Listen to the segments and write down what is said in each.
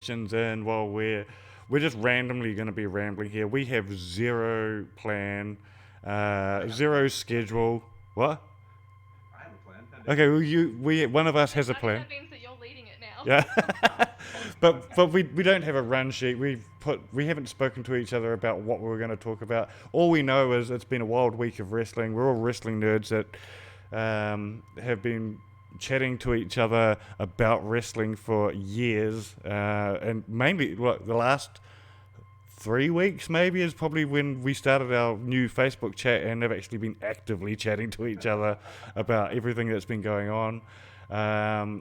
in while we're just randomly going to be rambling here. We have zero plan, zero schedule. What? I have a plan. Okay, well, we one of us has a I think plan. that means that you're leading it now. Yeah, but we don't have a run sheet. We haven't spoken to each other about what we were going to talk about. All we know is it's been a wild week of wrestling. We're all wrestling nerds that have been chatting to each other about wrestling for years, and mainly the last 3 weeks maybe is probably when we started our new Facebook chat and have actually been actively chatting to each other about everything that's been going on.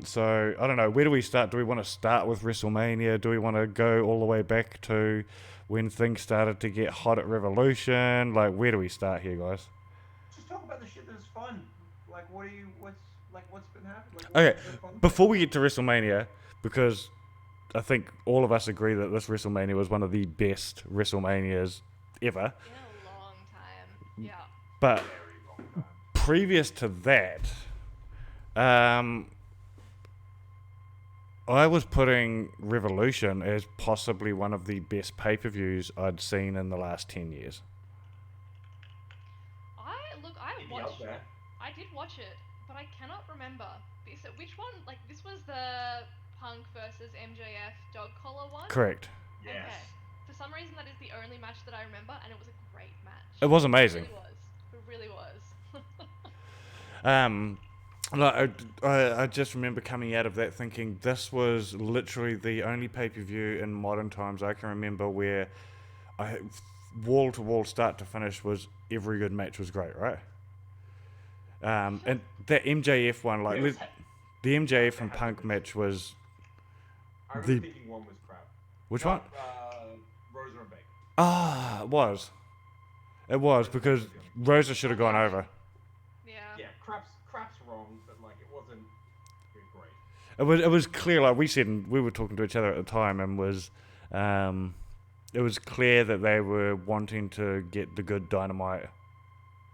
So I don't know, where do we start? Do we want to start with WrestleMania? Do we want to go all the way back to when things started to get hot at Revolution? Like, where do we start here, guys? Just talk about the shit that's fun. Like, what's been happening? Like, Okay, what's the fun before thing? we get to WrestleMania, because I think all of us agree that this WrestleMania was one of the best WrestleManias ever. In a long time. Yeah. But Very long time. previous to that, um, I was putting Revolution as possibly one of the best pay-per-views I'd seen in the last 10 years. I It'd be up watched. there. I did watch it, but I cannot remember this. Which one? Like this was the Punk versus MJF dog collar one. Correct. Yes. Okay. For some reason, that is the only match that I remember, and it was a great match. It was It amazing. really was. It really was. Um, like, I just remember coming out of that thinking this was literally the only pay-per-view in modern times I can remember where I wall to wall, start to finish, was every good match was great, right? And that MJF one, like Yes. the MJF and Punk match was I remember the thinking one was crap. which No, one? Rosa and Baker. Ah, it was because Rosa should have gone over. Yeah. Yeah, crap's wrong, but like it wasn't great. It was clear, like we said, and we were talking to each other at the time, and it was clear that they were wanting to get the good Dynamite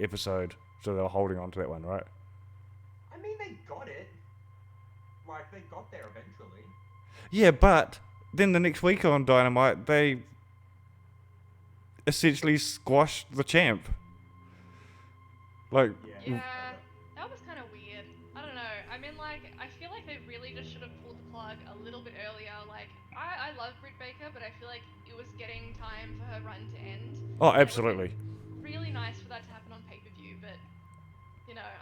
episode, so they were holding on to that one, right? I mean, they got it. Like they got there eventually. Yeah, but then the next week on Dynamite, they essentially squashed the champ. Like, Yeah. Yeah. That was kind of weird. I don't know. I mean, like, I feel like they really just should have pulled the plug a little bit earlier. Like, I love Britt Baker, but I feel like it was getting time for her run to end. oh, And it would have absolutely. been really nice for that to happen on pay-per-view, but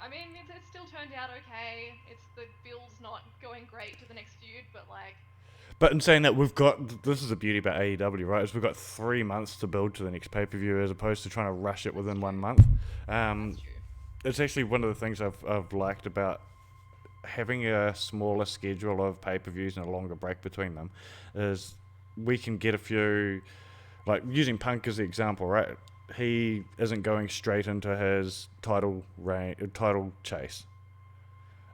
I mean, it still turned out okay. It's the build's not going great to the next feud, but like, But in saying that, this is the beauty about AEW, right? Is we've got 3 months to build to the next pay per view as opposed to trying to rush it within 1 month. that's true. It's actually one of the things I've liked about having a smaller schedule of pay per views and a longer break between them, is we can get a few, like using Punk as the example, right? He isn't going straight into his title chase.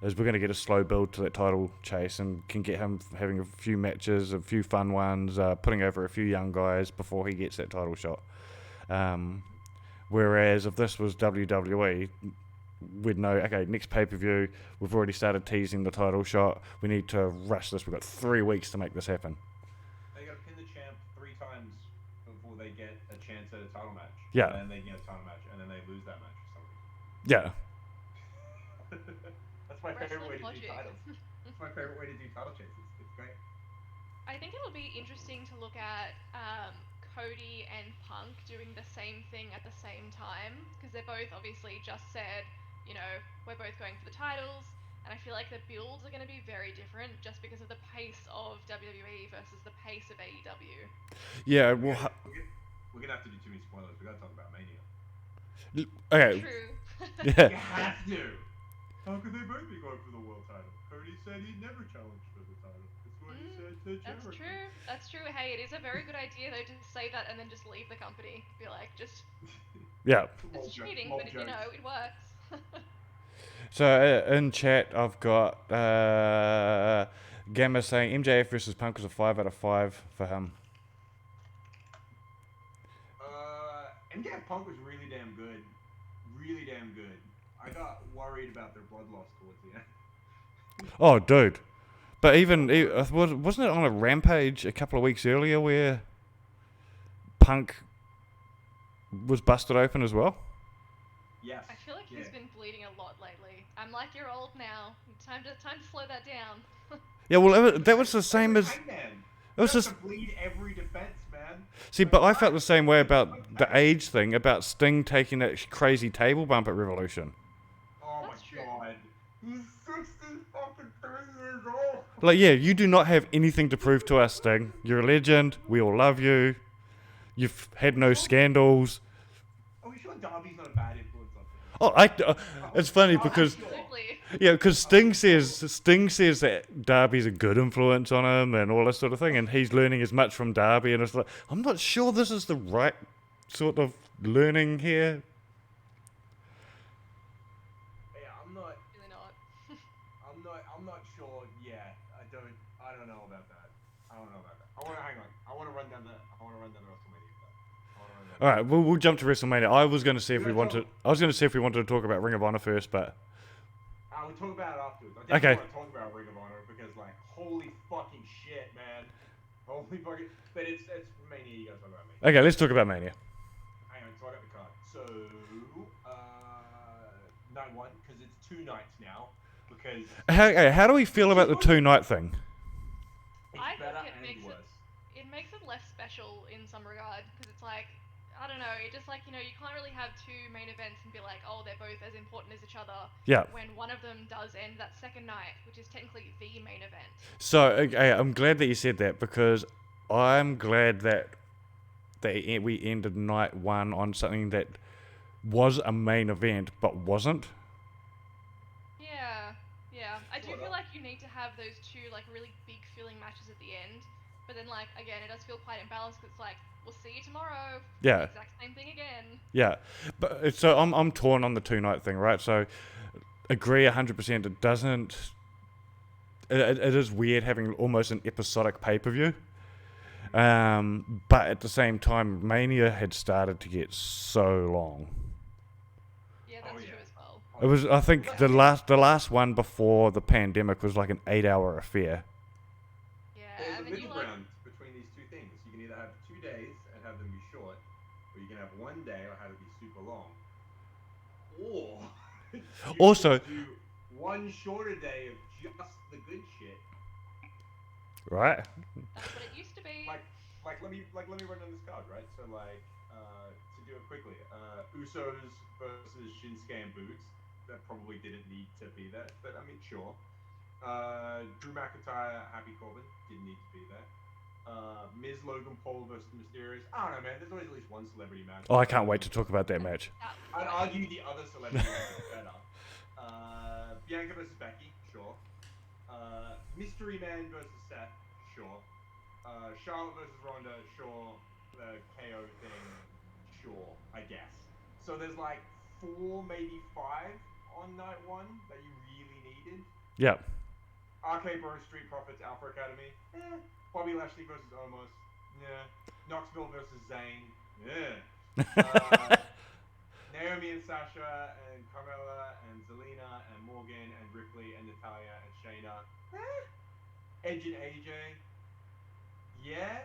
Is we're going to get a slow build to that title chase and can get him having a few matches, a few fun ones, putting over a few young guys before he gets that title shot. Whereas if this was WWE, we'd know, okay, next pay-per-view, we've already started teasing the title shot. We need to rush this. We've got 3 weeks to make this happen. They got to pin the champ 3 times before they get a chance at a title match. Yeah. And then they get a title match, and then they lose that match for some reason. Yeah. That's my favorite way Wrestling to do logic. titles. That's my favorite way to do title chases. It's great. I think it'll be interesting to look at Cody and Punk doing the same thing at the same time, because they're both obviously just said, we're both going for the titles, and I feel like the builds are going to be very different just because of the pace of WWE versus the pace of AEW. Yeah, We're well, gonna have to do too many spoilers. We gotta talk about Mania. okay. True. You Yeah. have to. How could they both be going for the world title? Cody said he'd never challenge for the title. That's what he said to That's Jericho. true. That's true. Hey, it is a very good idea though to say that and then just leave the company. Be like, just Yeah. it's cheating, Lol but jokes. it works. So in chat, I've got Gamma saying MJF versus Punk was a 5 out of 5 for him. MJF Punk was really damn good. Really damn good. I got worried about their blood loss towards the end. Oh, dude. But wasn't it on a Rampage a couple of weeks earlier where Punk was busted open as well? Yes. I feel like he's Yeah. been bleeding a lot lately. I'm like, you're old now. Time to slow that down. Yeah, well, that was the same as... Hangman. It was You have just... to bleed every defense, man. See, but I felt the same way about the age thing, about Sting taking that crazy table bump at Revolution. Oh That's my true. god. He's 60 fucking 3 years old. Like, yeah, you do not have anything to prove to us, Sting. You're a legend. We all love you. You've had no scandals. Are we sure Darby's not a bad influence on him? Oh, it's funny because... Absolutely. Yeah, because Sting says that Darby's a good influence on him and all this sort of thing, and he's learning as much from Darby, and it's like, I'm not sure this is the right sort of learning here. Yeah, I'm not Really not. sure. Yeah, I don't know about that. I want to run down the WrestleMania stuff. All right, we'll jump to WrestleMania. I was going to see if we wanted to talk about Ring of Honor first, but We'll talk about it afterwards. I Okay. definitely want to talk about Ring of Honor because, like, holy fucking shit, man. Holy fucking. But it's Mania. You guys talk about Mania. okay, let's talk about Mania. Hang on, so I got the card. So, night one, because it's 2 nights now. Because How do we feel about the 2-night thing? it's I better think and worse. it makes it less special in some regard because it's like, I don't know, it just like, you can't really have 2 main events and be like, oh, they're both as important as each other. Yeah. When one of them does end that second night, which is technically the main event. So I'm glad that you said that because I'm glad that we ended night one on something that was a main event but wasn't. Yeah. I do Sort feel of. like you need to have those 2 like really big feeling matches at the end. But then like again, it does feel quite imbalanced because it's like, we'll see you tomorrow. Yeah. Exact same thing again. Yeah, but so I'm torn on the 2-night thing, right? So agree 100%. It doesn't. It is weird having almost an episodic pay-per-view. But at the same time, Mania had started to get so long. Yeah, that's Oh, yeah. true as well. It was, I think, the last one before the pandemic was like an 8-hour affair. Yeah, There's a and then middle you like, ground between these 2 things. You can either have 2 days and have them be short, or you can have 1 day or have it be super long. Or you Also- can do 1 shorter day of just the good shit. Right? that's what it used to be. Let me run down this card, right? So to do it quickly, Usos versus Shinsuke and Boots. That probably didn't need to be there, but I mean, sure. Drew McIntyre, Happy Corbin didn't need to be there. Miz, Logan Paul versus the Mysterious. I don't know, man. There's always at least one celebrity match. Oh, I can't wait to talk about that match. That I'd was argue the other celebrity match is better. Bianca versus Becky, sure. Mystery Man versus Seth, sure. Charlotte versus Ronda, sure. The KO thing, sure, I guess. So there's like 4, maybe 5 on night 1 that you really needed. Yeah. RK Bro, Street Profits, Alpha Academy, Bobby Lashley versus Omos, yeah. Knoxville versus Zayn, yeah. Naomi and Sasha and Carmella and Zelina and Morgan and Ripley and Natalia and Shayna, Edge and AJ, yeah.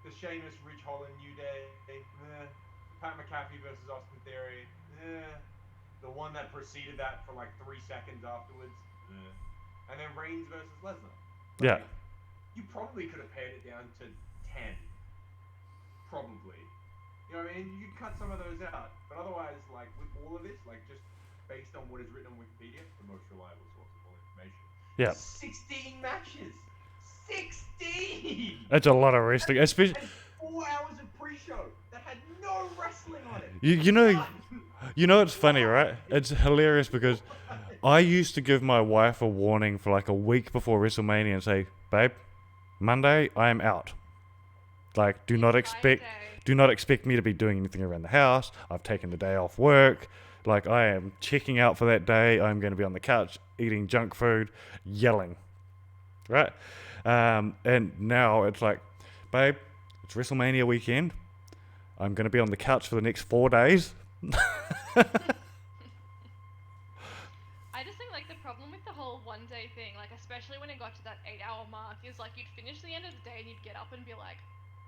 The Sheamus, Ridge Holland, New Day, Pat McAfee versus Austin Theory, the one that preceded that for like 3 seconds afterwards, and then Reigns versus Lesnar. Yeah. You probably could have pared it down to 10. Probably. You know what I mean? You could cut some of those out. But otherwise, like, with all of this, like, just based on what is written on Wikipedia, the most reliable source of all information. Yeah. 16 matches! 16! It's a lot of wrestling, especially. And 4 hours of pre-show that had no wrestling on it. You know it's funny, right? It's hilarious because I used to give my wife a warning for like a week before WrestleMania and say, "Babe, Monday I am out. Like, do not expect me to be doing anything around the house. I've taken the day off work. Like, I am checking out for that day. I'm going to be on the couch eating junk food, yelling." Right? And now it's like, "Babe, it's WrestleMania weekend. I'm going to be on the couch for the next 4 days." I just think like the problem with the whole 1 one-day thing, like especially when it got to that 8-hour mark, is like you'd finish the end of the day and you'd get up and be like,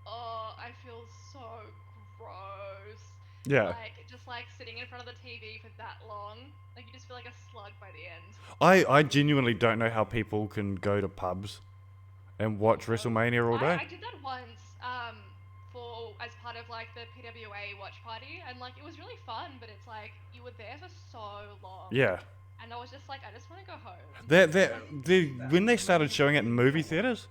oh, I feel so gross. Yeah. Like just like sitting in front of the TV for that long, like you just feel like a slug by the end. I genuinely don't know how people can go to pubs and watch WrestleMania all day. I did that once, for as part of like the PWA watch party, and like it was really fun, but it's like you were there for so long. Yeah. And I was just like, I just want to go home. When they started showing it in movie theaters.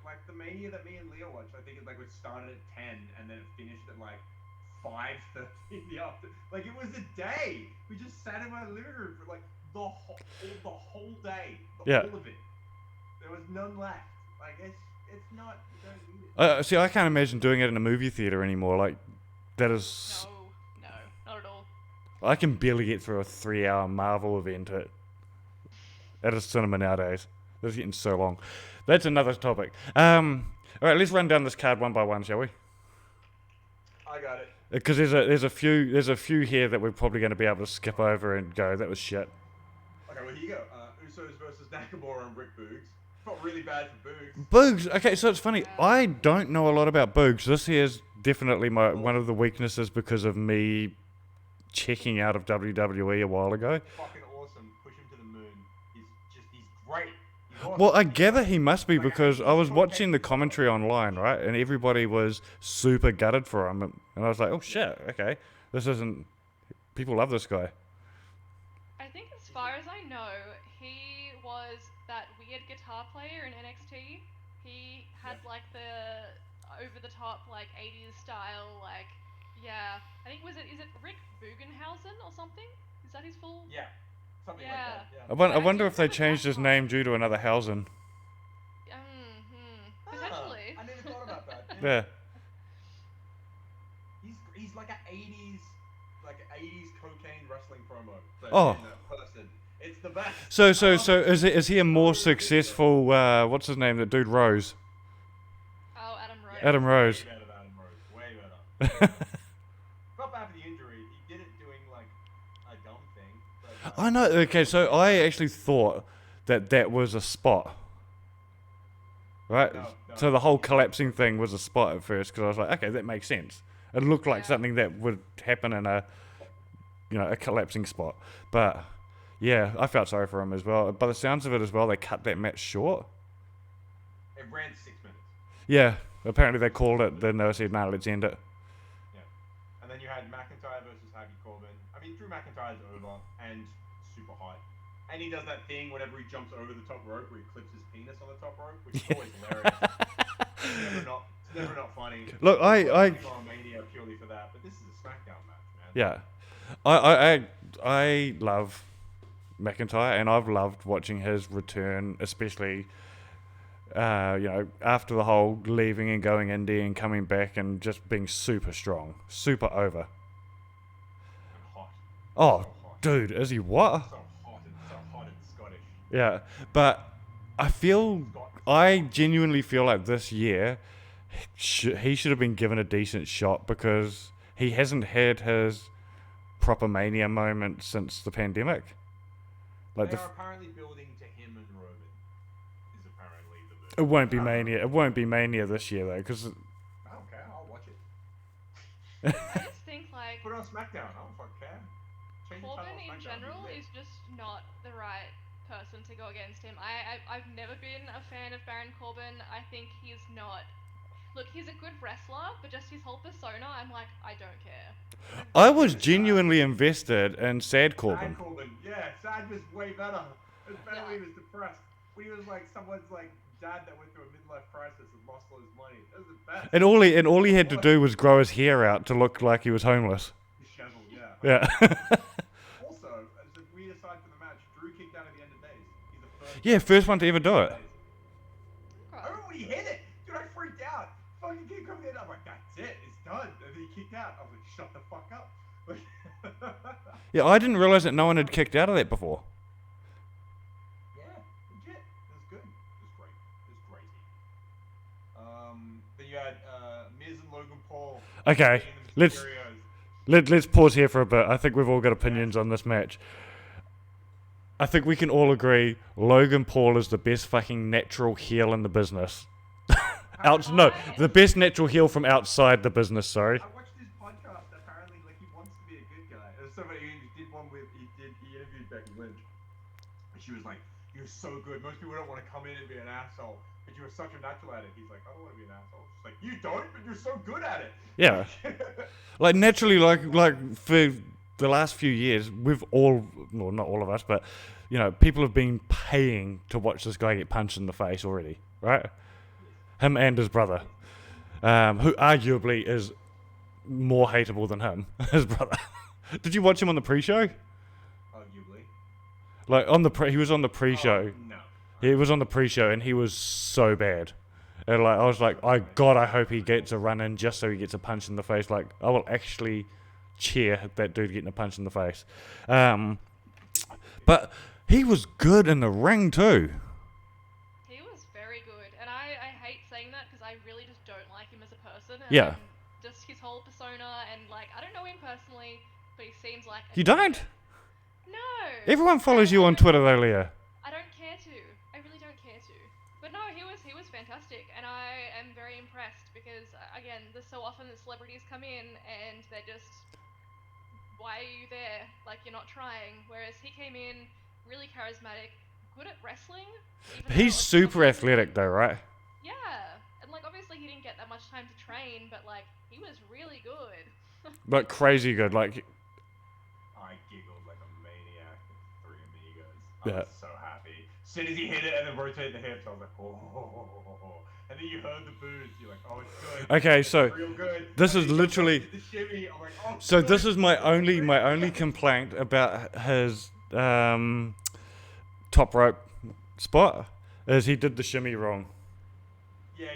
Like the Mania that me and Leah watched, I think it like it started at 10 and then it finished at like 5:30 in the afternoon. Like it was a day. We just sat in my living room for like the whole day. Yeah. All of it. There was none left. Like it's not. You don't need it. See, I can't imagine doing it in a movie theater anymore. Like, that is. No, not at all. I can barely get through a 3-hour Marvel event at a cinema nowadays. It's getting so long. That's another topic. All right, let's run down this card one by one, shall we? I got it. Because there's a few here that we're probably going to be able to skip over and go, that was shit. Okay, well here you go. Usos versus Nakamura and Rick Boogs. Felt really bad for Boogs. Boogs. Okay, so it's funny. I don't know a lot about Boogs. This here is definitely one of the weaknesses because of me checking out of WWE a while ago. Fucking awesome. Push him to the moon. He's great. He's awesome. Well, I gather he must be because I was watching the commentary online, right, and everybody was super gutted for him, and I was like, oh shit, okay, this isn't. People love this guy. I think as far as I know, he was that weird guitar player in NXT. He had like the over-the-top like 80s style, like, yeah. I think is it Rick Bugenhausen or something? Is that his full? Yeah. Something like Yeah. that. Yeah. I wonder if they changed his name due to another Hausen. Potentially. I never thought about that. Yeah. He's like an 80s cocaine wrestling promo. So Oh. in a person. It's the best. So is he a more successful? What's his name? That dude Rose. Oh, Adam Rose. Adam Rose. Way better than Adam Rose. Way better. Not bad for the injury. He did it doing like a dumb thing. But, I know. Okay, so I actually thought that was a spot. Right? No. So the whole collapsing thing was a spot at first because I was like, okay, that makes sense. It looked like something that would happen in a collapsing spot. But yeah, I felt sorry for him as well. By the sounds of it as well, they cut that match short. it ran 6 minutes. Yeah, apparently they called it. Then they said, no, let's end it. Yeah. And then you had McIntyre versus Happy Corbin. I mean, Drew McIntyre's over and super hot. And he does that thing whenever he jumps over the top rope where he clips his penis on the top rope, which is always hilarious. It's never not funny. Look, I Mania purely for that, but this is a SmackDown match, man. yeah, I love McIntyre, and I've loved watching his return, especially after the whole leaving and going indie and coming back and just being super strong, super over. And hot. Oh, So hot. dude, is he what? So hot and Scottish. Yeah, but I genuinely feel like this year he should have been given a decent shot because he hasn't had his proper Mania moment since the pandemic. Like They are apparently building to him and Roman. Is apparently the it won't be Mania. It won't be Mania this year though, because I don't care. I'll watch it. I just think like Put it on SmackDown. I don't fucking care. Change the Corbin channel on in SmackDown, general leave it. is just not the right person to go against him. I've never been a fan of Baron Corbin. I think he's not. Look, he's a good wrestler, but just his whole persona, I'm like, I don't care. I was genuinely invested in Sad Corbin. Sad Corbin. Yeah, Sad was way better. It was better when he was depressed. When he was like someone's like dad that went through a midlife crisis and lost all his money. That was the best. And all he had to do was grow his hair out to look like he was homeless. Disheveled, yeah. Yeah. Also, as a weird aside from the match, Drew kicked out at the end of days. He's the first. Yeah, first one to ever do it. I remember when he hit it. Dude, I freaked out. Fucking kick coming in. I'm like, that's it. It's done. And then he kicked out. I was like, shut the fuck up. Like, Yeah, I didn't realize that no one had kicked out of that before. yeah, legit. It was good. It was great. It was crazy. Then you had Miz and Logan Paul. Okay, beating the Mysterios. let's pause here for a bit. I think we've all got opinions on this match. I think we can all agree Logan Paul is the best fucking natural heel in the business. The best natural heel from outside the business, sorry. I watched this podcast. Apparently, like, he wants to be a good guy. There's somebody who did one with he interviewed Becky Lynch, and she was like, "You're so good. Most people don't want to come in and be an asshole, but you were such a natural at it." He's like, "I don't want to be an asshole." She's like, "You don't, but you're so good at it." Yeah. Like, naturally, like for the last few years, we've all, well, not all of us, but, you know, people have been paying to watch this guy get punched in the face already, right? Him and his brother, who arguably is more hateable than him, his brother. Did you watch him on the pre-show? Arguably. Like, he was on the pre-show. No. He was on the pre-show, and he was so bad. And like, I was like, I hope he gets a run in just so he gets a punch in the face. Like, I will actually cheer that dude getting a punch in the face. But he was good in the ring too. He was very good, and I hate saying that because I really just don't like him as a person. And Yeah. Just his whole persona, and like, I don't know him personally, but he seems like You don't? No. Everyone follows you on Twitter though, Leah. I don't care to. I really don't care to. But no, he was fantastic, and I am very impressed because again, there's so often that celebrities come in and they're just, why are you there? Like, you're not trying. Whereas he came in really charismatic, good at wrestling. He's super athletic though, right? Yeah, and like obviously he didn't get that much time to train, but like he was really good. But crazy good. Like, I giggled like a maniac at Three Amigos. Yeah. I was so happy. As soon as he hit it and then rotated the hips, I was like, oh. And then you heard the boos. You're like, oh, it's good. okay, It's so real good. this And is then he goes literally. to the shimmy. I'm like, oh, So good. this is my only complaint about his top rope spot is he did the shimmy wrong. Yeah,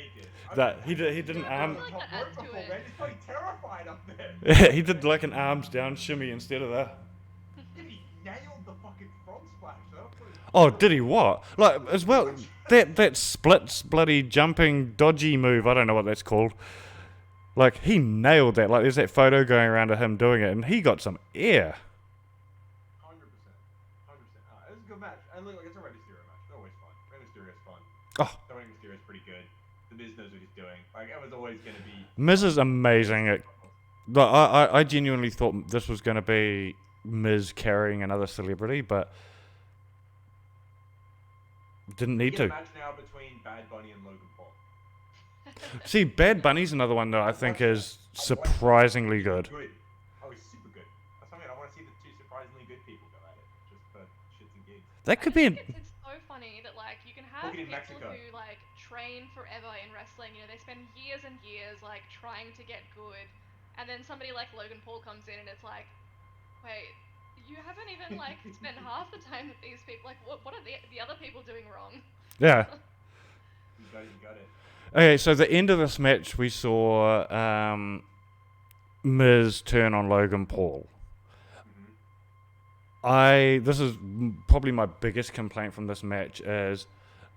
he did. He did an Yeah, arm. I feel like that adds to it. Man, he's probably terrified up there. He did like an arms down shimmy instead of that. Yeah, he nailed the fucking front splash. That was pretty Oh, did he what? Like, as well, that splits bloody jumping dodgy move, I don't know what that's called. Like, he nailed that. Like, there's that photo going around of him doing it, and he got some air. 100%. 100%. It was a good match. And look, like, it's a Rey Mysterio match. It's always fun. Rey Mysterio's fun. Oh, Rey Mysterio's pretty good. The Miz knows what he's doing. Like, it was always going to be... Miz is amazing. I genuinely thought this was going to be Miz carrying another celebrity, but didn't need Get a to. match now between Bad Bunny and Logan Paul. See, Bad Bunny's another one that I think is surprisingly good. Oh, he's super good. That's what I mean. I want to see the two surprisingly good people go at it. Just for shits and gigs. That could be. It's so funny that like you can have Look at people Mexico. who like train forever in wrestling. You know, they spend years and years like trying to get good, and then somebody like Logan Paul comes in and it's like, wait, you haven't even like spent half the time with these people. Like, what are the other people doing wrong? Yeah. You got it. Okay, so the end of this match, we saw Miz turn on Logan Paul. This is probably my biggest complaint from this match is,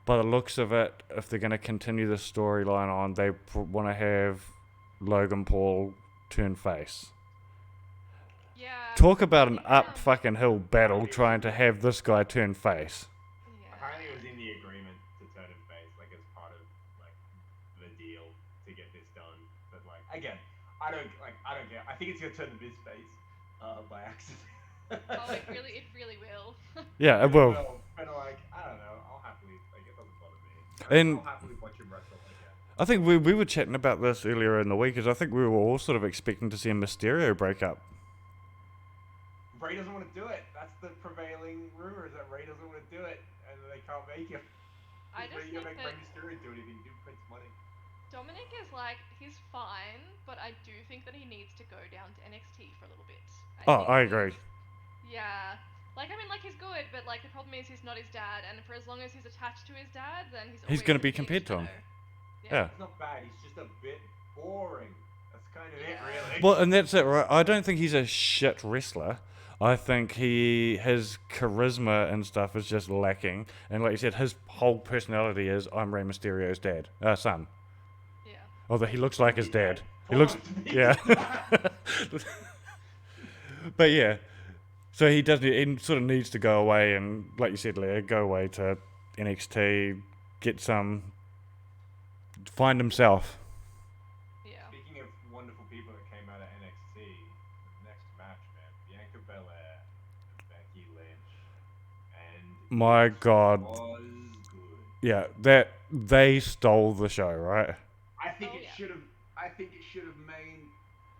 by the looks of it, if they're going to continue the storyline on, they want to have Logan Paul turn face. Yeah. Talk about an up fucking hill battle trying to have this guy turn face. Yeah. Apparently, it was in the agreement to turn him face, like as part of like the deal to get this done. But like, again, I don't care. I think it's gonna turn the Miz face by accident. Oh, it really will. Yeah, it will. But like, I don't know. I'll happily like it doesn't bother me. And I'll happily watch him wrestle. Like that. I think we were chatting about this earlier in the week, as I think we were all sort of expecting to see a Mysterio breakup. Ray doesn't want to do it. That's the prevailing rumor, is that Ray doesn't want to do it, and they can't make him. I just You think make that Ray Mysterio do anything, do Prince money. Dominic is like, he's fine, but I do think that he needs to go down to NXT for a little bit. I agree. Yeah. Like, I mean, like, he's good, but, like, the problem is he's not his dad, and for as long as he's attached to his dad, then He's always gonna be in compared to him. shadow. Yeah. It's not bad, he's just a bit boring. That's kind of it, really. Well, and that's it, right? I don't think he's a shit wrestler. I think his charisma and stuff is just lacking. And like you said, his whole personality is, I'm Rey Mysterio's son. Yeah. Although he looks like his dad. He looks, yeah. But yeah, So he doesn't. He sort of needs to go away and, like you said, Leah, go away to NXT, get some, find himself. Yeah. Speaking of wonderful people that came out of NXT, the next match, man, Bianca Belair and Becky Lynch, and My it God. was good. Yeah, that they stole the show, right? I think Oh, it yeah. should have. I think it should have main.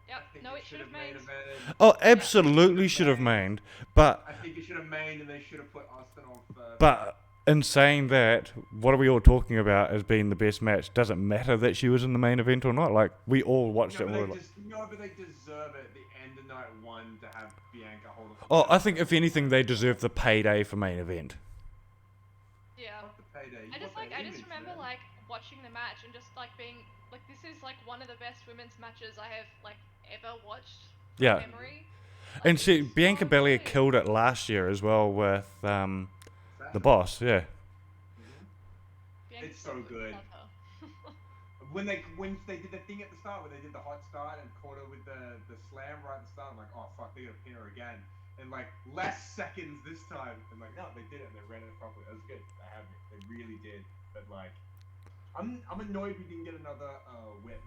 Yep. I think No, it should should have main made. evented. Oh, absolutely should have mained. But I think it should have mained, and they should have put Austin on first. But in saying that, what are we all talking about as being the best match? Does it matter that she was in the main event or not? Like, we all watched it. But And we were like, they deserve it at the end of night one to have Bianca hold up. oh, I think if anything, they deserve the payday for main event. Yeah. Fuck the payday. I just remember like watching the match and just like being like, this is like one of the best women's matches I have like ever watched. from Yeah. Memory. Like, And she, it's Bianca so Belair good. killed it last year as well with the boss. Yeah. Bianca's It's so good. Love her. When they did the thing at the start, where they did the hot start and caught her with the slam right at the start, I'm like, oh fuck, they're gonna pin her again. And like less seconds this time, and like no, they did it and they ran it properly. That was good. They had me. They really did. But like, I'm annoyed we didn't get another whip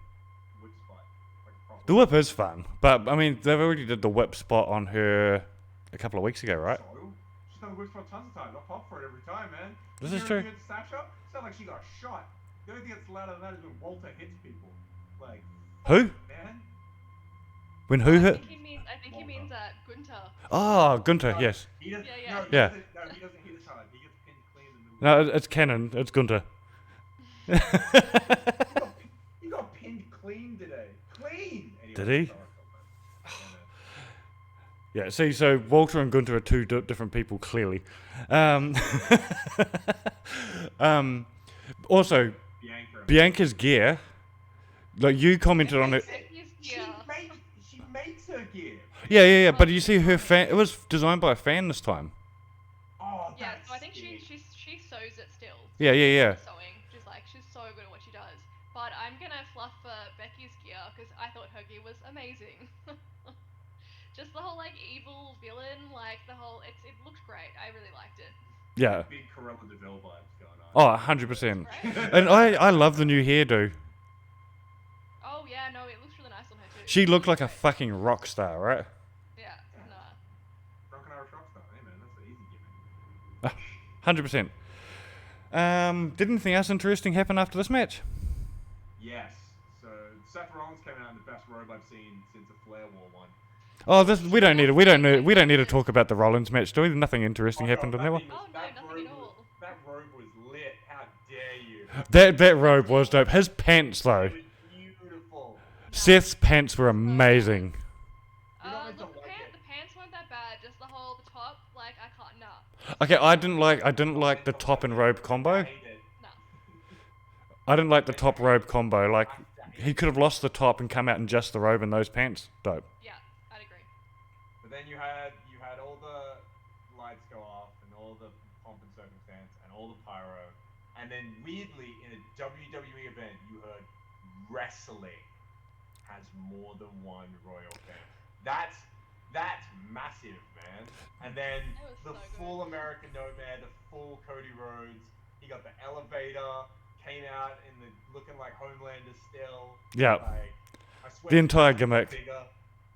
spot. Like a proper The whip is fun. But, I mean, they've already did the whip spot on her a couple of weeks ago, right? So, she's done the whip spot tons of times. I'll pop for it every time, man. This You is hear true. her against Sasha? Sounds like she got shot. The only thing that's louder than that is when Walter hits people. Like, Who? man. When who hit? I think he means Gunter. Oh, Gunter, No, yes. He doesn't. Yeah, No, yeah. he doesn't hit as hard. He gets pinned clean in the No, middle. it's canon. It's Gunter. He got pinned clean today. Clean. Anyway, Did he? sorry, Yeah, see, so Walter and Gunter are two different people, clearly. Also, Bianca. Bianca's gear, like you commented on it. Becky's She gear. makes her gear. Yeah, but you see her fan, it was designed by a fan this time. Oh, Yeah, that's so I think sick. she sews it still. Yeah. Sewing. She's so good at what she does. But I'm gonna fluff for Becky's gear because I thought her gear was amazing. Just the whole like evil villain, like the whole it looks great. I really liked it. Yeah. Big Cruella de Vil vibes going on. Oh, 100%. Right? And I love the new hairdo. Oh yeah, no, it looks really nice on her too. She looked like a Great. fucking rock star, right? Yeah, nah. Drunken Irish Rockstar. Hey man, that's an easy gimmick. 100%. Did anything else interesting happen after this match? Yes. So Seth Rollins came out in the best robe I've seen since the Flair War one. Oh, we don't need to talk about the Rollins match, do we? Nothing interesting happened in that one. Oh, no, nothing at all. That robe was lit. How dare you? That robe was dope. His pants though. It was beautiful. Seth's pants were amazing. You're not meant to Look, like it. the pants weren't that bad. Just the top, like I can't. Nah. Okay, I didn't like the top and robe combo. I hate it. Nah. I didn't like the top robe combo. Like he could have lost the top and come out in just the robe and those pants. Dope. Yeah, I'd agree. But then you had all the lights go off and all the pomp and circumstance and all the pyro, and then weirdly in a WWE event you heard wrestling has more than one royal family. That's massive, man. And then That was the so good. full American Nightmare, the full Cody Rhodes. He got the elevator, came out in the looking like Homelander still. Yeah. Like, I swear The entire tattoo looked gimmick. bigger.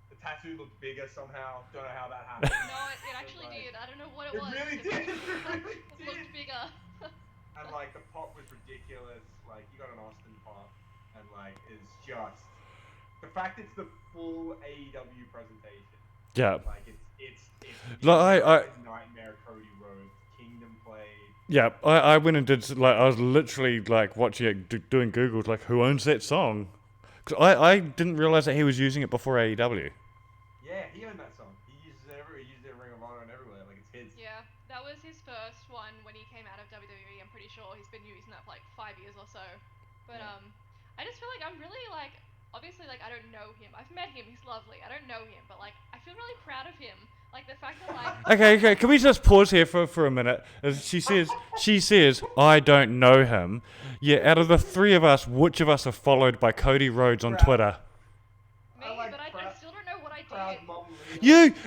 The tattoo looked bigger somehow. Don't know how that happened. No, it actually did. I don't know what it It was. really It did. looked- It really It looked did. bigger. And like the pop was ridiculous. Like you got an Austin pop, and like it's just the fact it's the full AEW presentation. Yeah. Like it's Like, I- Nightmare Cody Rhodes, Kingdom played. Yeah, I went and did like I was literally like watching it, doing Googles like who owns that song, because I didn't realize that he was using it before AEW. Yeah, he owned that song. He uses it everywhere. He used it in Ring of Honor and everywhere. Like it's his. Yeah, that was his first one when he came out of WWE. I'm pretty sure he's been using that for like 5 years or so. But Yeah. I just feel like I'm really like, obviously like I don't know him. I've met him. He's lovely. I don't know him, but like I feel really proud of him. Like the fact that like. Okay, can we just pause here for a minute? As she says, I don't know him. Yeah, out of the three of us, which of us are followed by Cody Rhodes on Proud. Twitter? Me, I like but I proud- still don't know what I Proud did. mom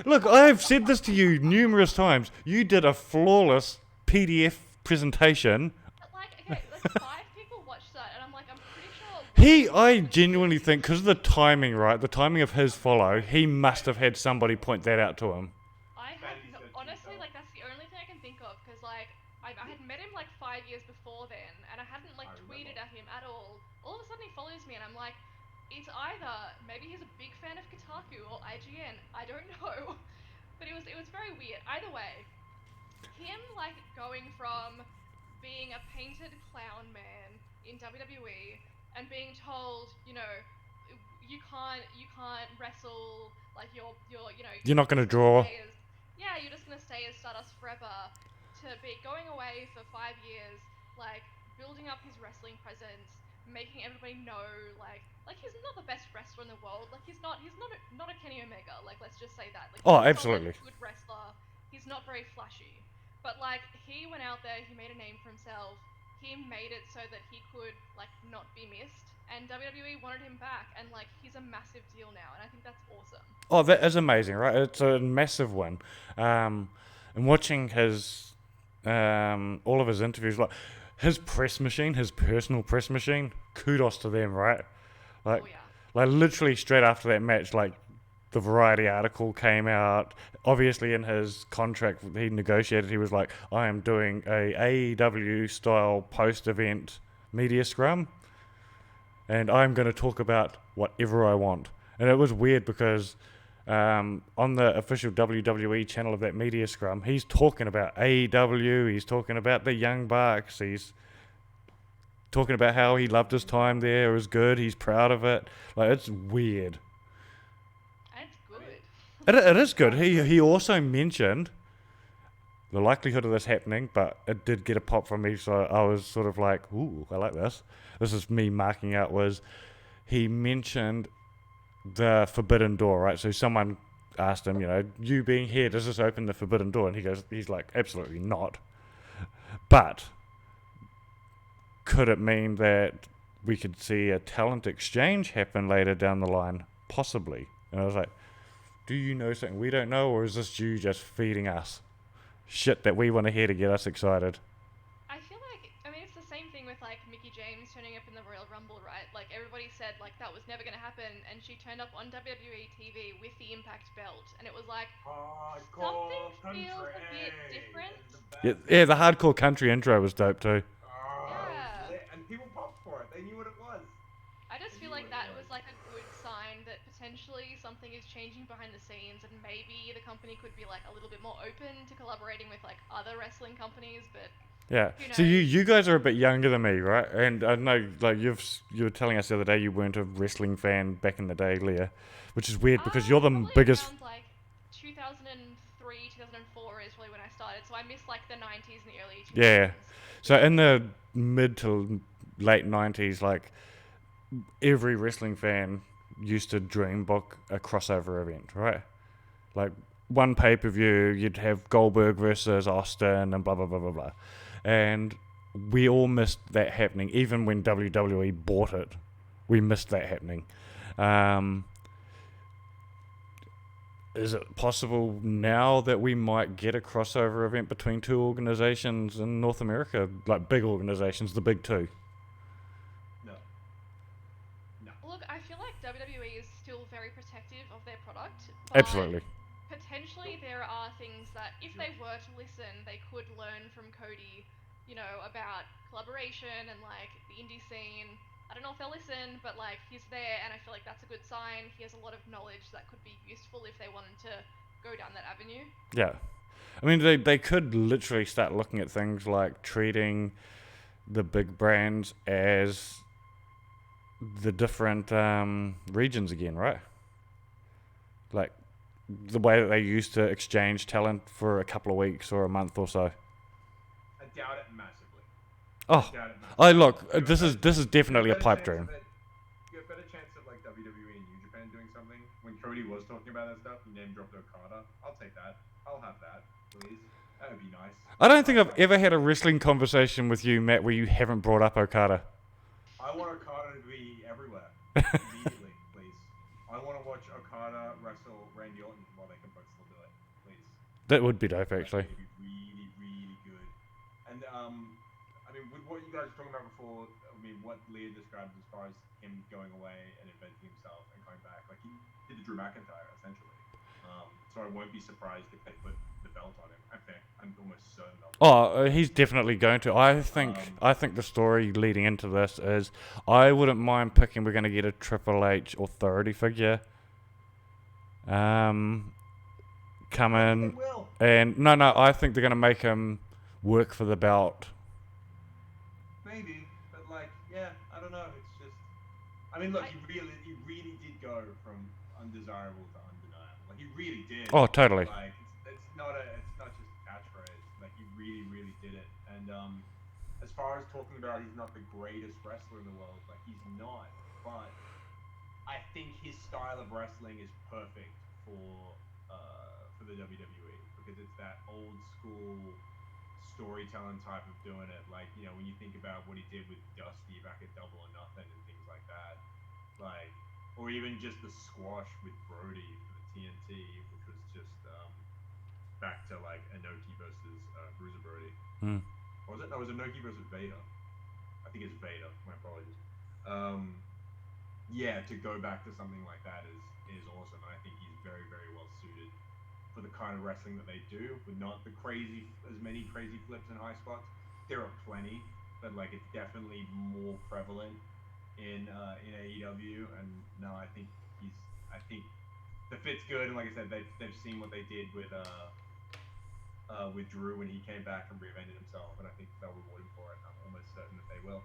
Look, I've said this to you numerous times. You did a flawless PDF presentation. But like, okay, like 5 people watched that, and I'm like, I'm pretty sure. I genuinely think, because of the timing, right? The timing of his follow, he must have had somebody point that out to him. Honestly, like that's the only thing I can think of, because like I had met him like 5 years before then, and I hadn't like tweeted at him at all. All of a sudden he follows me, and I'm like, it's either maybe he's a big fan of Kotaku or IGN. I don't know, but it was very weird. Either way, him like going from being a painted clown man in WWE and being told, you can't wrestle, like You're not going to draw. You're just gonna stay as Stardust forever, to be going away for 5 years, like building up his wrestling presence, making everybody know like he's not the best wrestler in the world. Like he's not a Kenny Omega. Like let's just say that. Like Absolutely. He's not a good wrestler. He's not very flashy. But like he went out there, he made a name for himself. He made it so that he could like not be missed. And WWE wanted him back, and like he's a massive deal now, and I think that's awesome. Oh, that is amazing, right? It's a massive win. And watching his all of his interviews, like his press machine, his personal press machine, kudos to them, right? Like, like literally straight after that match, like the Variety article came out. Obviously, in his contract he negotiated, he was like, "I am doing a AEW style post-event media scrum, and I'm going to talk about whatever I want." And it was weird because on the official WWE channel of that media scrum, he's talking about AEW, he's talking about the Young Bucks, he's talking about how he loved his time there, it was good, he's proud of it. Like, it's weird. It's good. It is good. He also mentioned the likelihood of this happening, but it did get a pop from me, so I was sort of like, ooh, I like this. This is me marking out, was he mentioned the forbidden door, right? So someone asked him, you being here, does this open the forbidden door? And he's like, absolutely not. But could it mean that we could see a talent exchange happen later down the line? Possibly. And I was like, do you know something we don't know, or is this you just feeding us shit that we want to hear to get us excited? I feel like, it's the same thing with like Mickie James turning up in the Royal Rumble, right? Like everybody said like that was never going to happen, and she turned up on WWE TV with the Impact belt, and it was like, something feels a bit different. Yeah, the hardcore country intro was dope too. And people popped for it. They knew what it was. I just feel like that was like a good sign that potentially something is changing behind the scenes, and maybe the company could be like a little bit more open to collaborating with like other wrestling companies, but yeah. So you guys are a bit younger than me, right? And I know, like you were telling us the other day you weren't a wrestling fan back in the day, Leah, which is weird because you're the biggest. Around, like 2003, 2004 is really when I started, so I missed like the 90s and the early 2000s. Yeah. So in the mid to late 90s, like every wrestling fan used to dream book a crossover event, right? Like one pay-per-view, you'd have Goldberg versus Austin and blah, blah, blah, blah, blah. And we all missed that happening. Even when WWE bought it, we missed that happening. Is it possible now that we might get a crossover event between two organizations in North America, like big organizations, the big two? No. Look, I feel like WWE is still very protective of their product. Absolutely. Potentially there are things that if they were to listen, they could learn from Cody, about collaboration and like the indie scene. I don't know if they'll listen, but like he's there, and I feel like that's a good sign. He has a lot of knowledge that could be useful if they wanted to go down that avenue. Yeah. I mean, they could literally start looking at things like treating the big brands as the different regions again, right? Like the way that they used to exchange talent for a couple of weeks or a month or so. I doubt it massively. Look, this is definitely a pipe dream. You have a better chance of like WWE and New Japan doing something. When Cody was talking about that stuff, he name dropped Okada. I'll take that. I'll have that, please. That would be nice. I don't think I've ever had a wrestling conversation with you, Matt, where you haven't brought up Okada. I want Okada to be everywhere. Immediately, please. I want to watch Okada Carter wrestle Randy Orton? Well, they can both still do it, please. That would be dope, actually. It'd be really, really good. And I mean, with what you guys were talking about before, I mean, what Leah described as far as him going away and inventing himself and coming back, like he did the Drew McIntyre essentially. So I won't be surprised if they put the belt on him. I'm almost certain they'll. He's definitely going to. I think the story leading into this is I wouldn't mind picking we're going to get a Triple H authority figure. Come in. They will. And no, I think they're going to make him work for the belt. Maybe, but like, yeah, I don't know. It's just, I mean, look, he really did go from undesirable to undeniable. Like he really did. Oh, totally. Like it's not just a catchphrase. Like he really did it. And as far as talking about he's not the greatest wrestler in the world, like he's not. But I think his style of wrestling is perfect for the WWE because it's that old school storytelling type of doing it. Like, you know, when you think about what he did with Dusty back at Double or Nothing and things like that, like, or even just the squash with Brody for the TNT, which was just back to like Inoki versus Bruiser Brody. Or was it? No, it was Inoki versus Vader. I think it's Vader. My apologies. Yeah, to go back to something like that is awesome. And I think he's very well suited for the kind of wrestling that they do, with not the as many crazy flips and high spots. There are plenty, but like it's definitely more prevalent in AEW. And no, I think the fit's good. And like I said, they've seen what they did with Drew when he came back and reinvented himself, and I think they'll reward him for it. I'm almost certain that they will.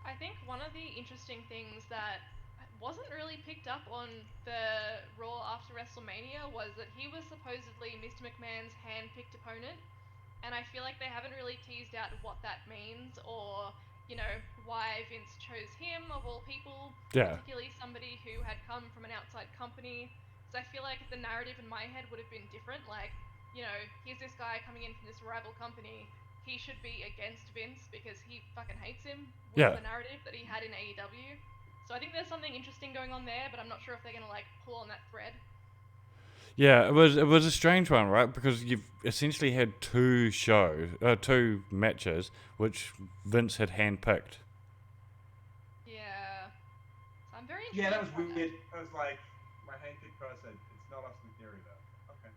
I think one of the interesting things that wasn't really picked up on the Raw after WrestleMania was that he was supposedly Mr. McMahon's hand-picked opponent, and I feel like they haven't really teased out what that means or, you know, why Vince chose him of all people, particularly somebody who had come from an outside company. So I feel like the narrative in my head would have been different, like, you know, here's this guy coming in from this rival company, he should be against Vince because he fucking hates him, was the narrative that he had in AEW. So I think there's something interesting going on there, but I'm not sure if they're going to like pull on that thread. Yeah, it was a strange one, right? Because you've essentially had two matches, which Vince had handpicked. Yeah. So I'm very interested. Yeah, that was weird. I was like, my handpicked person. It's not Austin Theory though. Okay.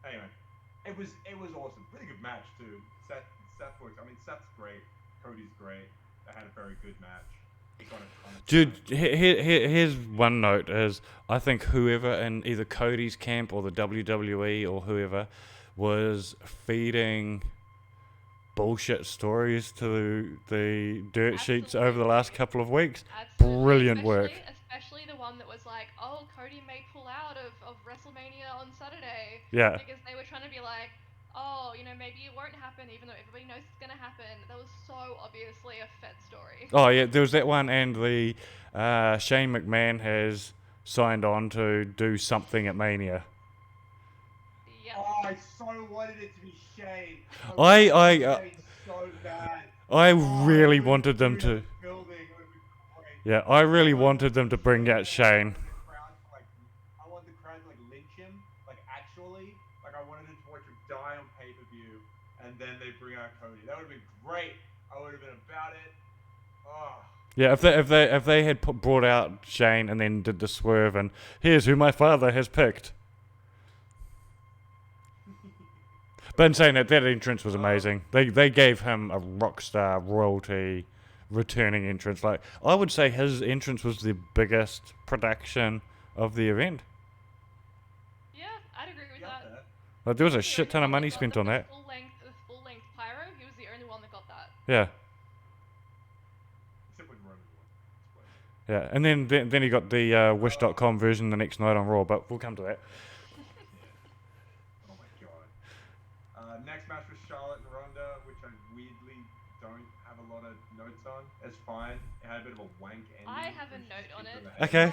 Anyway, it was awesome. Pretty good match too. Seth works. I mean, Seth's great. Cody's great. They had a very good match. Dude, here's one note is I think whoever in either Cody's camp or the WWE or whoever was feeding bullshit stories to the dirt sheets over the last couple of weeks. Brilliant work. Especially the one that was like, oh, Cody may pull out of WrestleMania on Saturday. Yeah. Because they were trying to be like, oh, you know, maybe it won't happen, even though everybody knows it's going to happen. That was so obviously a Fed story. Oh, yeah, there was that one, and the Shane McMahon has signed on to do something at Mania. Yep. Oh, I so wanted it to be Shane. So bad. I really wanted them to. Yeah, I really wanted them to bring out Shane. I want the crowd to like lynch him, like actually. Like I wanted to watch him die on pay-per-view, and then they bring out Cody. That would have been great. I would have been about it. Oh. Yeah, if they had brought out Shane and then did the swerve and here's who my father has picked. But in saying that entrance was amazing. They gave him a rock star royalty returning entrance. Like I would say his entrance was the biggest production of the event. Yeah, I'd agree with that. Like there was a shit ton of money spent on that. Full length pyro. He was the only one that got that. Yeah. Except when Roman won. Yeah, and then he got the Wish.com version the next night on Raw, but we'll come to that. Oh my god. Next match was Charlotte and Ronda, which I weirdly don't have a lot of notes on. It's fine. It had a bit of a wank ending. I have a note on it. Okay.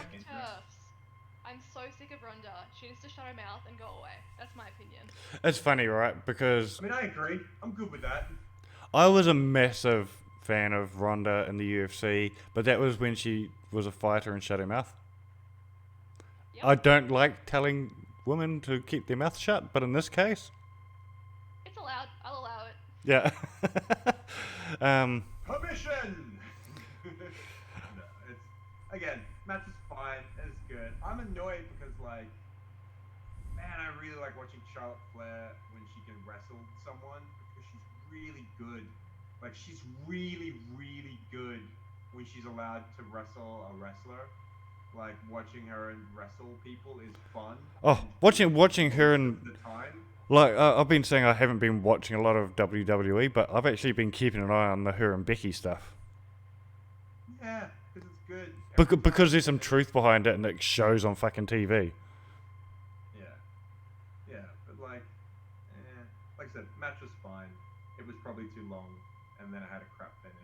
I'm so sick of Ronda. She needs to shut her mouth and go away. That's my opinion. It's funny, right? Because I mean, I agree. I'm good with that. I was a massive fan of Ronda in the UFC, but that was when she was a fighter and shut her mouth. Yep. I don't like telling women to keep their mouth shut, but in this case, It's allowed. I'll allow it. yeah. Permission! No, it's again, match is fine, it's good. I'm annoyed because like, man, I really like watching Charlotte Flair when she can wrestle someone because she's really good. Like she's really, really good when she's allowed to wrestle a wrestler. Like watching her and wrestle people is fun. Oh, and watching her most and of the time. like I've been saying, I haven't been watching a lot of WWE, but I've actually been keeping an eye on the her and Becky stuff. Yeah, because it's good. Every Because time there's some it- truth behind it, and it shows on fucking TV. Yeah, yeah, but like I said, match was fine. It was probably too long, and then I had a crap finish,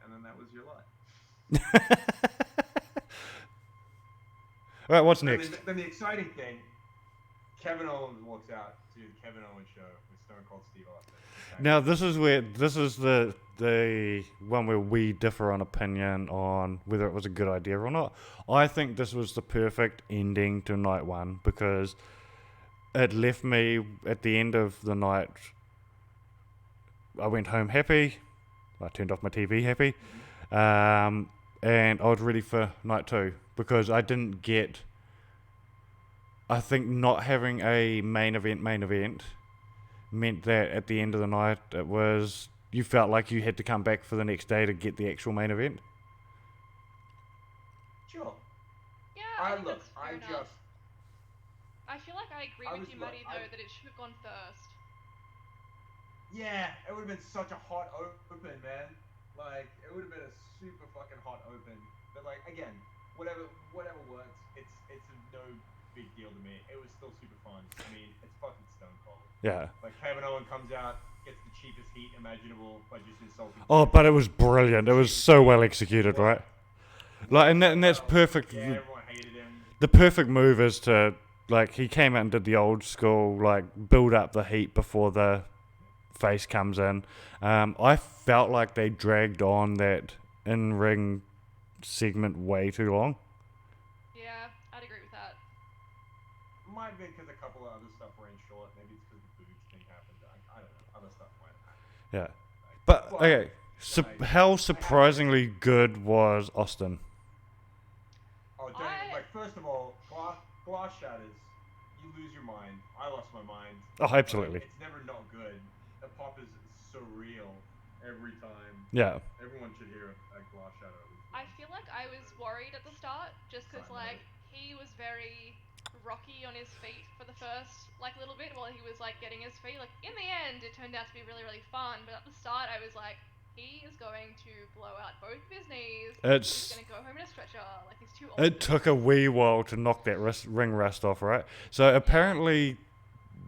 and then that was your life. All right, what's Then next? then the exciting thing, Kevin Owens walks out to the Kevin Owens show with Stone Cold Steve Austin. Okay? Now this is the one where we differ on opinion on whether it was a good idea or not. I think this was the perfect ending to night one because it left me at the end of the night. I went home happy. I turned off my TV happy, and I was ready for night two because I didn't get. I think not having a main event meant that at the end of the night it was you felt like you had to come back for the next day to get the actual main event. Sure. Yeah, I think look, that's fair I enough. just I feel like I agree I with was you, like- Maddie, though, that it should have gone first. yeah, it would have been such a hot open, man. Like it would have been a super fucking hot open. But like again, whatever works. It's no big deal to me. It was still super fun. I mean, it's fucking Stone Cold. Yeah. Like Kevin Owens comes out, gets the cheapest heat imaginable by just insulting. Oh, but it was brilliant. It was so well executed, right? Like, and that's perfect. Yeah, everyone hated him. The perfect move is to like he came out and did the old school like build up the heat before the face comes in. I felt like they dragged on that in ring segment way too long. Yeah, I'd agree with that. Might have been because a couple of other stuff ran short. Maybe it's because the boobs thing happened. I don't know. Other stuff might have happened. Yeah, Like, but well, okay. How surprisingly good was Austin? Oh, like first of all, glass shatters. You lose your mind. I lost my mind. Oh, absolutely. Like, it's never not good. The pop is surreal every time. Yeah. Everyone should hear a glass shatter. At least I once. feel like I was worried at the start, just because Sorry, like he was very rocky on his feet for the first like little bit while he was like getting his feet. Like in the end, it turned out to be really really fun, but at the start I was like, he is going to blow out both of his knees. He's gonna go home in a stretcher. Like he's too old. It took a wee while to knock that ring rust off, right? So apparently,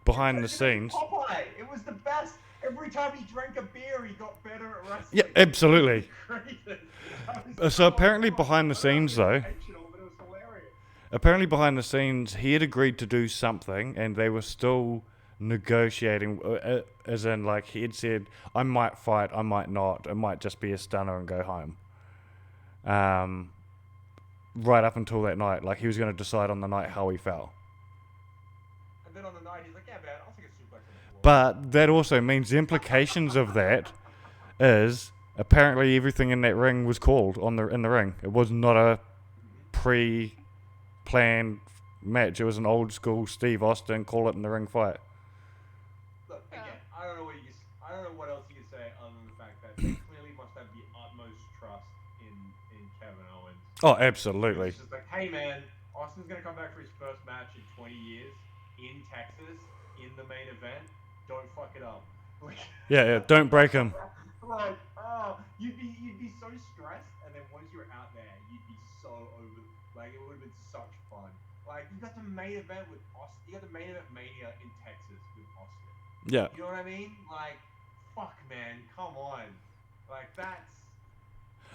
behind the It was scenes. Popeye. It was the best. Every time he drank a beer, he got better at wrestling. Yeah, absolutely. Crazy. So apparently behind the scenes, though, Intentional, but it was hilarious. apparently behind the scenes, he had agreed to do something, and they were still negotiating. As in, like he had said, I might fight, I might not. It might just be a stunner and go home. Right up until that night, like he was going to decide on the night how he felt. And then on the night, he's like, yeah, man, I'll take a suplex on the floor. But that also means the implications of that is apparently everything in that ring was called in the ring. It was not a pre-planned match. It was an old school Steve Austin call it in the ring fight. Look, again, I don't know what else you can say other than the fact that they clearly must have the utmost trust in Kevin Owens. Oh, absolutely. It's just like, hey man, Austin's gonna come back for his first match in 20 years in Texas in the main event. Don't fuck it up. Like, Yeah, don't break him. like, oh, you'd be so stressed, and then once you're out there, you'd be so over. Like, it would have been such fun. Like, you got the main event with Austin. You got the main event Mania in Texas with Austin. Yeah. You know what I mean? Like, fuck, man, come on. Like, that's.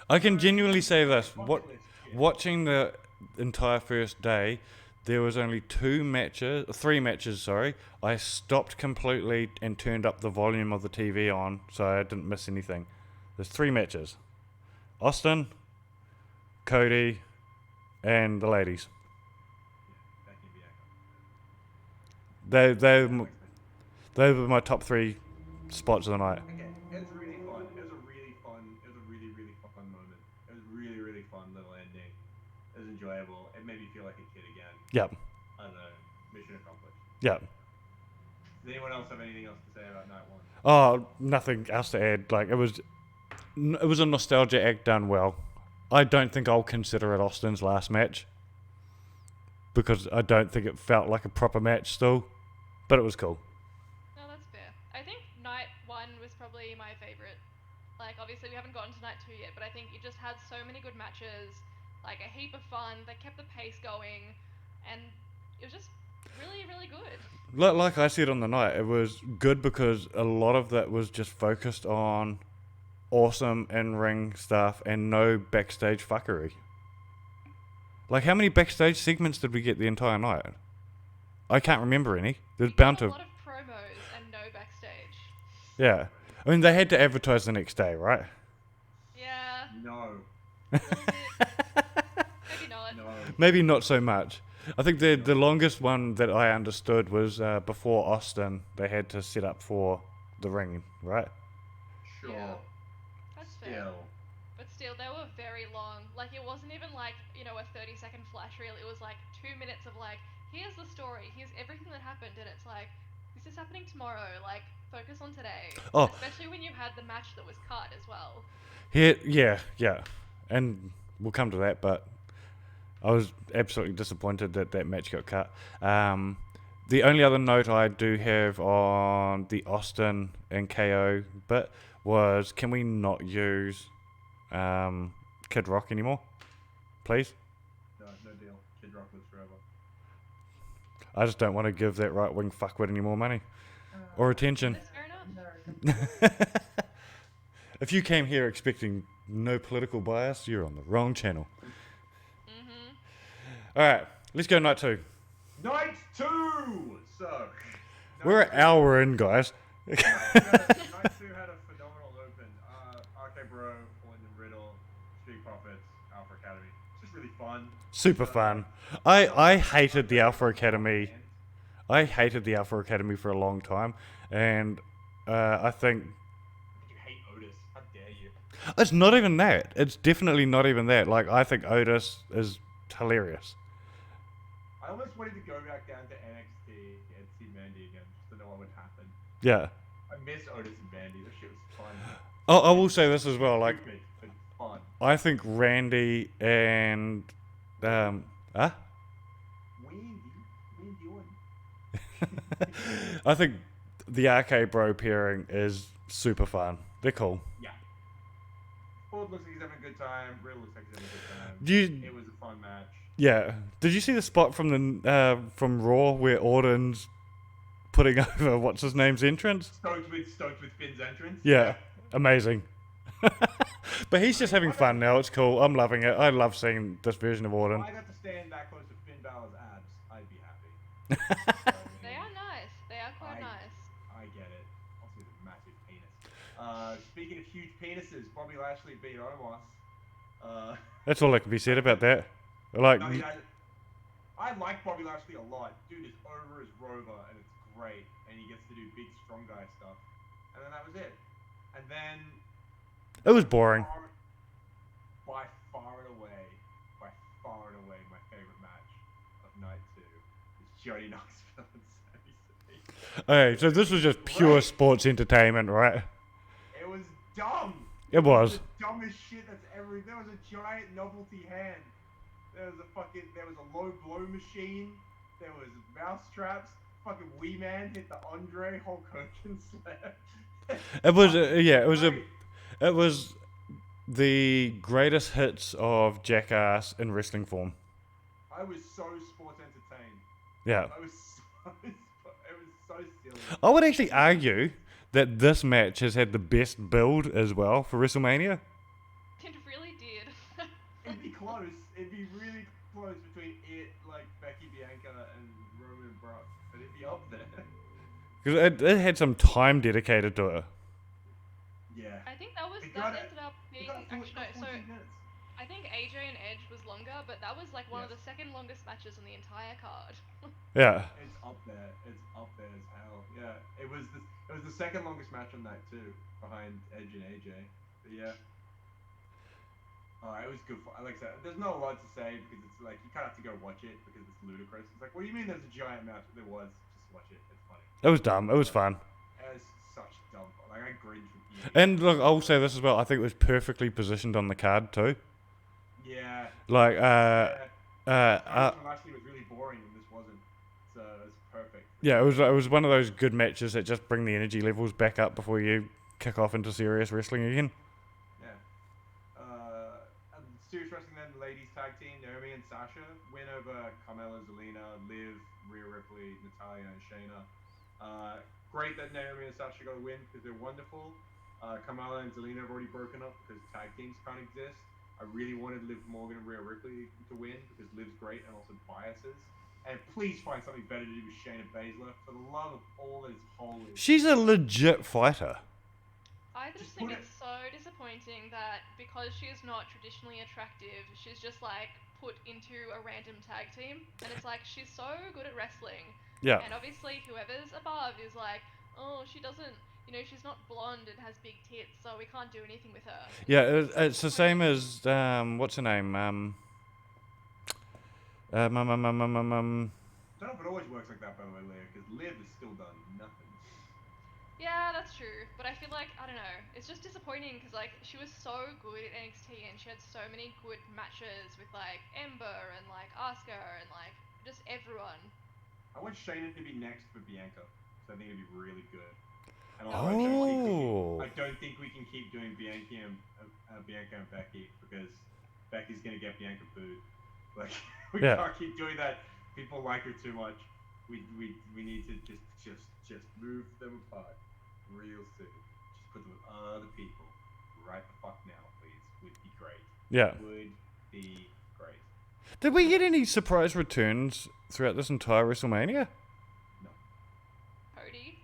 I can genuinely say this. bucket list shit. Watching the entire first day, there was only three matches, sorry. I stopped completely and turned up the volume of the TV on so I didn't miss anything. There's 3 matches. Austin, Cody, and the ladies. They Yeah, that makes sense. they were my top 3 spots of the night. Okay, it's really fun. It was a really really fun moment. It was really fun little ending. It was enjoyable. It made me feel like a kid again. Yep. I don't know. Mission accomplished. Yep. Does anyone else have anything else to say about night 1? Oh, nothing else to add. Like it was a nostalgia act done well. I don't think I'll consider it Austin's last match because I don't think it felt like a proper match still, but it was cool. No, that's fair. I think night 1 was probably my favorite. Like, obviously we haven't gotten to night 2 yet, but I think it just had so many good matches, like a heap of fun. They kept the pace going, and it was just really good. Like I said on the night, it was good because a lot of that was just focused on awesome in-ring stuff and no backstage fuckery. Like, how many backstage segments did we get the entire night? I can't remember any. There's bound A to... lot of promos and no backstage. Yeah. I mean, they had to advertise the next day, right? Yeah, No. a little bit. Maybe not. No. Maybe not so much. I think the longest one that I understood was before Austin, they had to set up for the ring, right? Sure. Yeah. That's fair. Still. But still, they were very long. Like, it wasn't even like, you know, a 30-second flash reel. It was like 2 minutes of like, here's the story, here's everything that happened, and it's like, this is happening tomorrow. Like, focus on today. Oh. Especially when you had the match that was cut as well. Here, yeah. And we'll come to that, but I was absolutely disappointed that that match got cut. The only other note I do have on the Austin and KO bit was, can we not use Kid Rock anymore? Please? No deal. Kid Rock lives forever. I just don't want to give that right-wing fuckwit any more money or attention. That's fair enough. If you came here expecting no political bias, you're on the wrong channel. Alright, let's go night 2. Night 2! So. We're an hour in, guys. Night 2 had a phenomenal open. RK Bro, Orton and Riddle, Street Profits, Alpha Academy. It's just really fun. Super fun. I hated the Alpha Academy. I hated the Alpha Academy for a long time, and I think You hate Otis. How dare you? it's not even that. It's definitely not even that. Like, I think Otis is hilarious. I almost wanted to go back down to NXT and see Mandy again just to know what would happen. Yeah. I miss Otis and Mandy. That shit was fun. I will say this as well. Like, Stupid, but fun. I think Randy and Wendy Orton. I think the RK Bro pairing is super fun. They're cool. Yeah. Ford looks like he's having a good time. Riddle looks like he's having a good time. Do you? It was a fun match. Yeah. Did you see the spot from the from Raw where Orton's putting over what's his name's entrance? Stoked with Finn's entrance. Yeah. Amazing. But he's just having fun now. It's cool. I'm loving it. I love seeing this version of Orton. If I got to stand that close to Finn Balor's abs, I'd be happy. They are nice. They are quite nice. I get it. Also, he's a massive penis. Speaking of huge penises, Bobby Lashley beat Omos. That's all that can be said about that. Like, I like Bobby Lashley a lot. Dude is over as Rover, and it's great. And he gets to do big, strong guy stuff. And then that was it. And then... it was boring. By far and away, my favorite match of night 2 is Johnny Knoxville and Sami Zayn. Okay, so this was just pure sports entertainment, right? It was dumb. It was. The dumbest shit that's ever. There was a giant novelty hand. There was a low blow machine. There was mouse traps. Fucking Wee Man hit the Andre Hulk Hogan slam. It was, it was the greatest hits of Jackass in wrestling form. I was so sports entertained. Yeah. It was so silly. I would actually argue that this match has had the best build as well for WrestleMania. It really did. It'd be close. It'd be really close between like Becky, Bianca, and Roman and Brock. But it'd be up there. Because it had some time dedicated to it. Yeah. I think that It got ended up being It got actually no. So 14 minutes. I think AJ and Edge was longer, but that was like one of Yes. the second longest matches on the entire card. Yeah. It's up there. It's up there as hell. Yeah, it was the second longest match on that too, behind Edge and AJ. But yeah. It was good. Like I said, there's not a lot to say because it's like you kind of have to go watch it because it's ludicrous. It's like, what do you mean there's a giant match? There was. Just watch it. It's funny. It was dumb. It was fun. It's such dumb. Like I cringe from eating. And look, I'll say this as well. I think it was perfectly positioned on the card too. Yeah. Like, From Lashley was really boring and this wasn't. So it's perfect. yeah, it was one of those good matches that just bring the energy levels back up before you kick off into serious wrestling again. Yeah. Serious wrestling then, the ladies tag team, Naomi and Sasha win over Carmella, Zelina, Liv, Rhea Ripley, Natalya, and Shayna. Great that Naomi and Sasha got a win because they're wonderful. Carmella and Zelina have already broken up because tag teams can't exist. I really wanted Liv Morgan and Rhea Ripley to win because Liv's great and also biases. And please find something better to do with Shayna Baszler for the love of all that is holy. She's a legit fighter. I just think it's so disappointing that because she is not traditionally attractive, she's just like put into a random tag team, and it's like she's so good at wrestling. Yeah. And obviously whoever's above is like, oh, she doesn't, she's not blonde and has big tits, so we can't do anything with her. Yeah, it's the same as what's her name? I don't know if it always works like that, by the way, Leah, because Liv has still done nothing. Yeah, that's true. But I feel like, I don't know, it's just disappointing because, like, she was so good at NXT and she had so many good matches with, like, Ember and, like, Asuka and, like, just everyone. I want Shayna to be next for Bianca, so I think it'd be really good. And Oh. I don't think we can keep doing Bianca and Becky because Becky's gonna get Bianca booed. Like we can't keep doing that. People like her too much. We need to just move them apart real soon. Just put them with other people right the fuck now, please. Would be great. Yeah. Would be great. Did we get any surprise returns throughout this entire WrestleMania? No. Cody?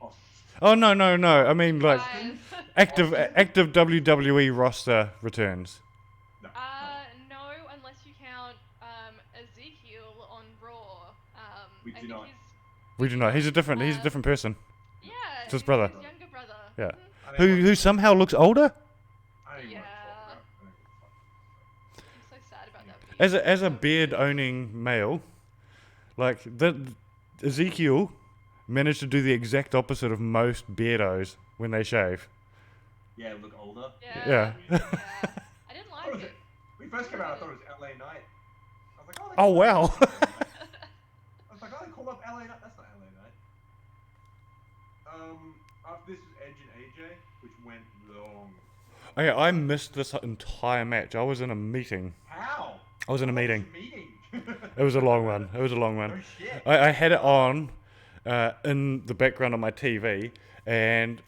Oh no. I mean like Guys. active WWE roster returns. No, unless you count Ezekiel on Raw. We do not. We do not. He's a different person. Yeah, It's his brother. His younger brother. Yeah. Mm-hmm. Who somehow looks older? I don't even Yeah. want to talk about it. I'm so sad about that. As a beard owning male, like Ezekiel managed to do the exact opposite of most beardos when they shave. Yeah, look older. Yeah. I didn't like it. When we first came out, I thought it was LA Knight. I was like, Oh wow. I was like, they call up LA Knight. That's not LA Knight. After this was Edge and AJ, which went long. Okay, I missed this entire match. I was in a meeting. How? I was in a meeting. Meeting? It was a long one. Oh shit. I had it on in the background on my TV, and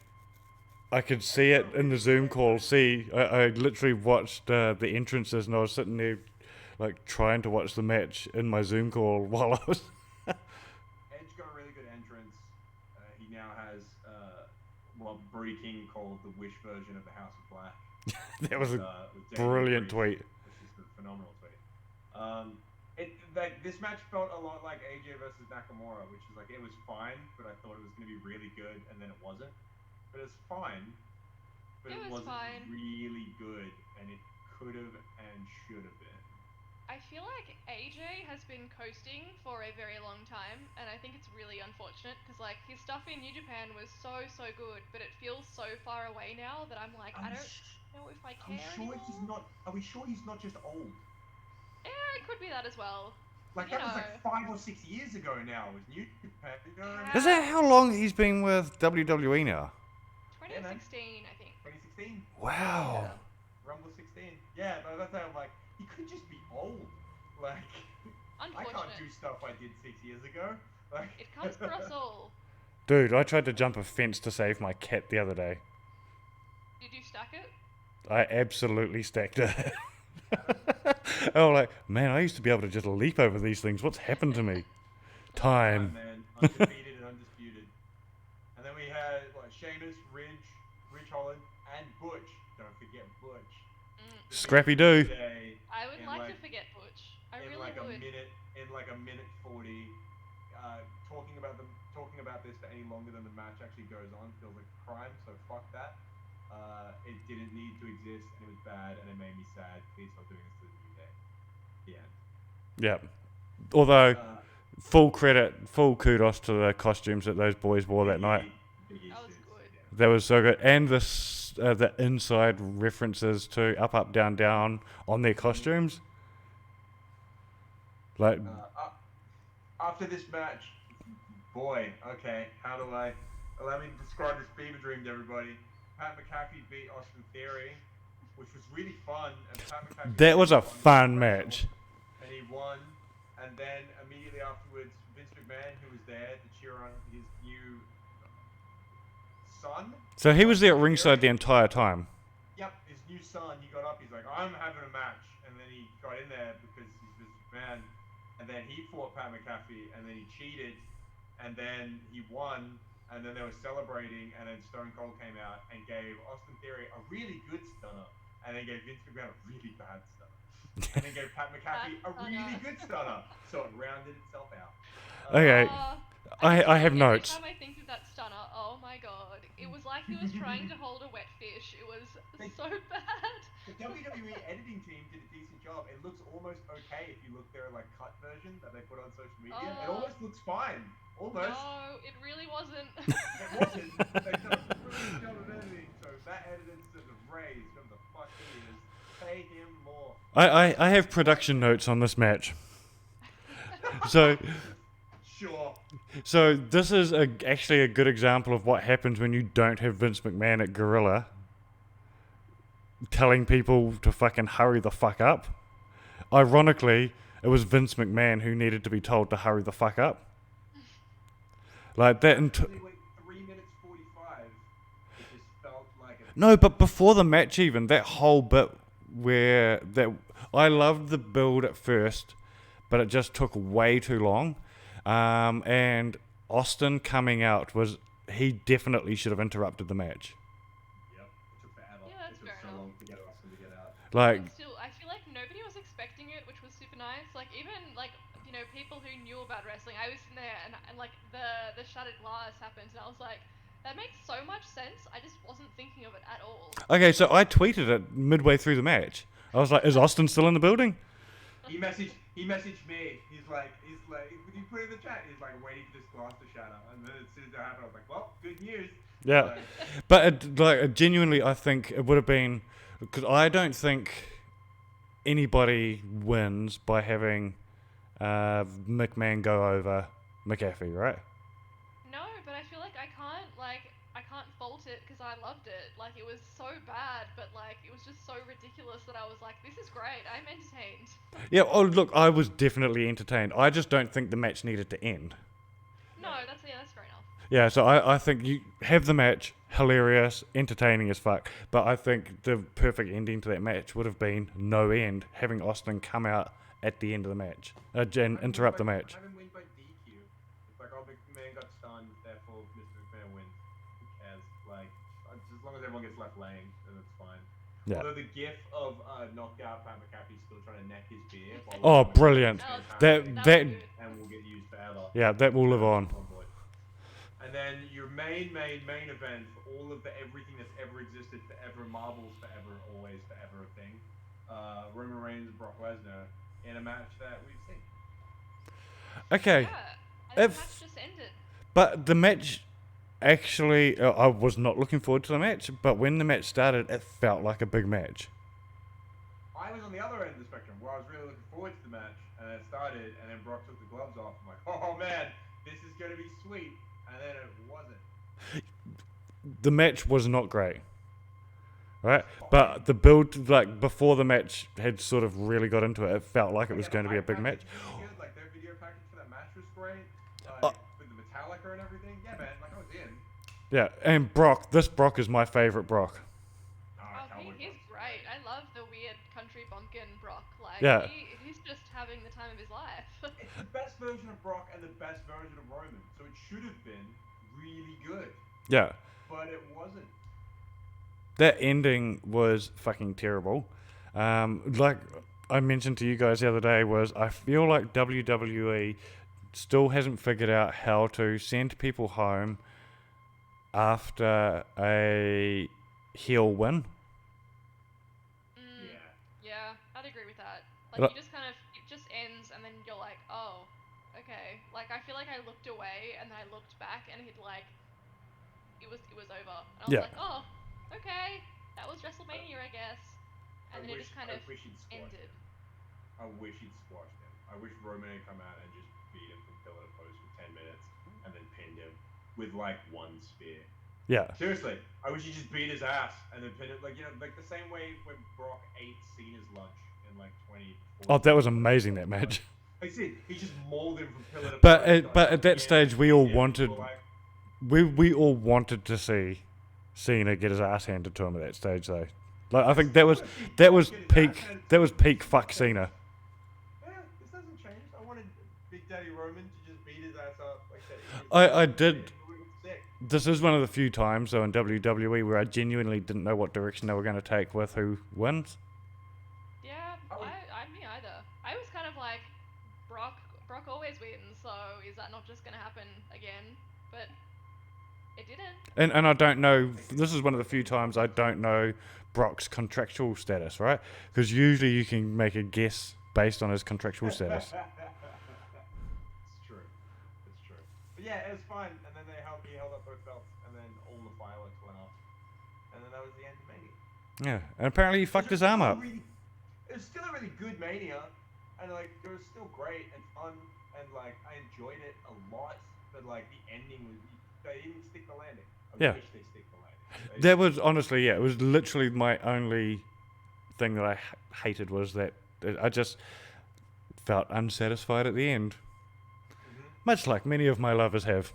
I could see it in the Zoom call. I literally watched the entrances, and I was sitting there, like, trying to watch the match in my Zoom call while I was... Edge got a really good entrance. He now has what Brody King called the Wish version of the House of Black. That was a with brilliant Priest, tweet. which is a phenomenal tweet. This match felt a lot like AJ versus Nakamura, which is like, it was fine, but I thought it was going to be really good, and then it wasn't. But it's fine, but it wasn't fine. really good, and it could have and should have been. I feel like AJ has been coasting for a very long time, and I think it's really unfortunate because, like, his stuff in New Japan was so good, but it feels so far away now that I'm like, I don't know if I care anymore. Are we sure he's not just old? Yeah, it could be that as well. Like, that was like 5 or 6 years ago now with New Japan. You know what I mean? Is that how long he's been with WWE now? 2016, I think. 2016? Wow. Rumble 16. Yeah, but that's how I'm like, he could just be old. Like, I can't do stuff I did 6 years ago. Like, it comes for us all. Dude, I tried to jump a fence to save my cat the other day. Did you stack it? I absolutely stacked it. I was like, man, I used to be able to just leap over these things. What's happened to me? Time. man, undefeated and undisputed. And then we had Sheamus, Ridge Holland, and Butch. Don't forget Butch. Scrappy Doo. I would like like to forget Butch. I in really like would. a minute 40, talking about this for any longer than the match actually goes on feels like a crime. So fuck that. It didn't need to exist, and it was bad, and it made me sad. Please stop doing this to the New Day. The end. Yeah. Although, Uh, full kudos to the costumes that those boys wore that night. Biggie That was suits, good. yeah. That was so good. And the inside references to up, up, down, down on their costumes. Like, After this match, boy, okay, how do I let me describe this fever dream to everybody? Pat McAfee beat Austin Theory, which was really fun, and Pat McAfee that was a fun fun wrestle, match. and he won. And then immediately afterwards, Vince McMahon, who was there to cheer on his new son. So he was there at Austin ringside the Theory. entire time. Yep, his new son. He got up. He's like, I'm having a match, and then he got in there because he's Vince McMahon. And then he fought Pat McAfee, and then he cheated, and then he won, and then they were celebrating, and then Stone Cold came out and gave Austin Theory a really good stunner, and then gave Vince McMahon a really bad stunner, and then gave Pat McAfee a really good stunner, so it rounded itself out. Okay. I have notes. Every time I think of that stunner, oh my god, it was like he was trying to hold a wet fish. It was so bad. The WWE editing team did a decent job. It looks almost okay if you look their like cut version that they put on social media. It almost looks fine. Almost. No, it really wasn't. It wasn't. They done a really good job of editing. So that editor deserves a raise from the fuck he is. Pay him more. I have production notes on this match. So Sure. so this is actually a good example of what happens when you don't have Vince McMahon at Gorilla telling people to fucking hurry the fuck up. Ironically, it was Vince McMahon who needed to be told to hurry the fuck up. Like that. Only went 3 minutes 45. It just felt like a No, but before the match, even that whole bit where that I loved the build at first, but it just took way too long. And Austin coming out he definitely should have interrupted the match. Yep. It took forever. Yeah, that's it took fair so enough. long to get Austin to get out. Like, But still, I feel like nobody was expecting it, which was super nice. Like even like people who knew about wrestling, I was in there and like the shattered glass happened, and I was like, that makes so much sense. I just wasn't thinking of it at all. okay, so I tweeted it midway through the match. I was like, is Austin still in the building? He messaged me. He's like, would you put it in the chat? He's like waiting for this glass to shatter, and then as soon as it happened, I was like, well, good news. Yeah. But genuinely, I think it would have been, because I don't think anybody wins by having McMahon go over McAfee, right? No, but I feel like I can't fault it because I loved it. Like it was so bad, but like it was just so ridiculous that I was like, this is great. I'm entertained. Yeah, oh, look, I was definitely entertained. I just don't think the match needed to end. No, that's fair enough. Yeah, so I think you have the match, hilarious, entertaining as fuck, but I think the perfect ending to that match would have been no end, having Austin come out at the end of the match and interrupt the match. Have him win by DQ. It's like, oh, McMahon got stunned, therefore Mr. McMahon wins. Who cares? Like, as long as everyone gets left laying, then it's fine. Yeah. Although the gif of knocked out Pat McAfee still trying to neck his beer. Oh, brilliant. That good. and will get used forever. Yeah, that will live on. Oh boy. And then your main event for all of the everything that's ever existed forever, Marvel's forever, always forever a thing. Roman Reigns and Brock Lesnar in a match that we've seen. Okay. Yeah, and the match just ended. But the match, actually, I was not looking forward to the match, but when the match started, it felt like a big match. I was on the other end of the spectrum where I was really looking forward to the match, and it started, and then Brock took the gloves off. I'm like, oh man, this is going to be sweet. And then it wasn't. The match was not great, right? But the build, like before the match had sort of really got into it, it felt like it was going to be a big match. Really good. Like their video package for that match was great, with the Metallica and everything. Yeah, man, like I was in. Yeah, and this Brock is my favorite Brock. He's great. I love the weird country bumpkin Brock. Like Yeah. he's just having the time of his life. It's the best version of Brock and the best version of Roman, so it should have been really good. Yeah. But it wasn't. That ending was fucking terrible. Like, I mentioned to you guys the other day was I feel like WWE still hasn't figured out how to send people home after a heel win. Mm, Yeah. yeah, I'd agree with that. Like Look, you just kind of it just ends and then you're like, oh, okay. Like I feel like I looked away and then I looked back and it was over and I was yeah, like, oh, okay, that was WrestleMania, I guess. And then it just kind I of wish he'd squashed ended. him. I wish he'd squashed him. I wish Roman had come out and just beat him from pillar to post for 10 minutes and then pinned him with like one spear. yeah. Seriously, I wish he just beat his ass and then pinned it. Like, like the same way when Brock ate Cena's lunch in like 2014. Oh, that was amazing, that match. Like I said, he just mauled him from pillar to But post. at that stage, we all wanted we all wanted to see Cena get his ass handed to him at that stage, though. Like I think that was peak fuck Cena. Yeah, this hasn't changed. I wanted Big Daddy Roman to just beat his ass up like that. I did. It would have been sick. This is one of the few times though in WWE where I genuinely didn't know what direction they were going to take with who wins. Yeah, me either. I was kind of like, Brock always wins, so is that not just gonna happen again? But it didn't. And I don't know. This is one of the few times I don't know Brock's contractual status, right? Because usually you can make a guess based on his contractual status. It's true. It's true. But yeah, it was fine. And then he held up both belts, and then all the fireworks went off, and then that was the end of Mania. Yeah, and apparently he fucked his arm up. It was still a really good Mania, and like it was still great and fun, and like I enjoyed it a lot. But like the ending was, they didn't stick the landing. I wish they stick the landing. That was honestly, yeah, it was literally my only thing that I hated was that I just felt unsatisfied at the end. Mm-hmm. Much like many of my lovers have.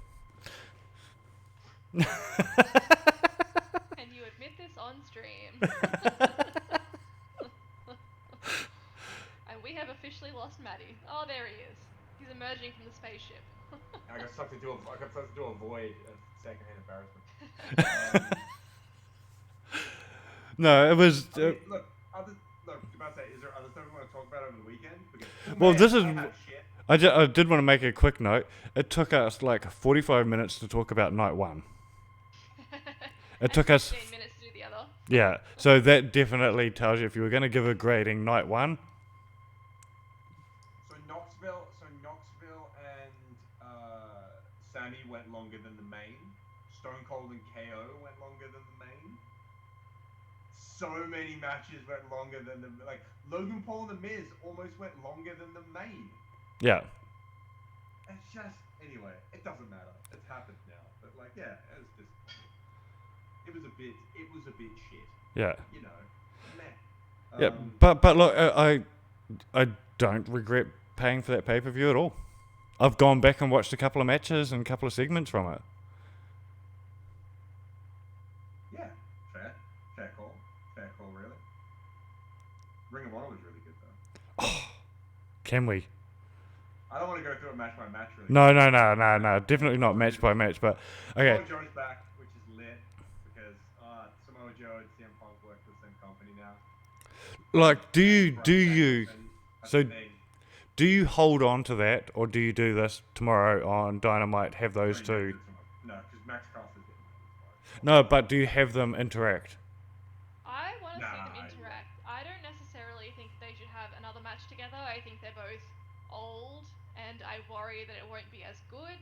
And you admit this on stream. And we have officially lost Maddie. Oh, there he is. He's emerging from the spaceship. I got something to avoid secondhand embarrassment. No, it was. I mean, look, about to say, is there other stuff we want to talk about over the weekend? Because, Well, man, this is. I have shit. I did want to make a quick note. It took us like 45 minutes to talk about night one. It took us 15 minutes to do the other. Yeah, so that definitely tells you if you were going to give a grading night one. So Knoxville and Sammy went longer than the main. Stone Cold and KO went longer than the main. So many matches went longer than Logan Paul and The Miz almost went longer than the main. Yeah. It's just anyway, it doesn't matter. It's happened now. But like, yeah, it was disappointing. It was a bit shit. Yeah. You know, meh. Yeah, but look, I don't regret paying for that pay-per-view at all. I've gone back and watched a couple of matches and a couple of segments from it. Yeah, fair call, really. Ring of Honor was really good though. Can we? I don't want to go through it match by match, really. No, definitely not match by match, but okay. Samoa Joe's back, which is lit because Samoa Joe and CM Punk work for the same company now. Like, do you hold on to that, or do you do this tomorrow on Dynamite? Have those two? No, because Max Caster's getting it. No, but do you have them interact? I want to see them Nah, interact. I don't necessarily think they should have another match together. I think they're both old, and I worry that it won't be as good.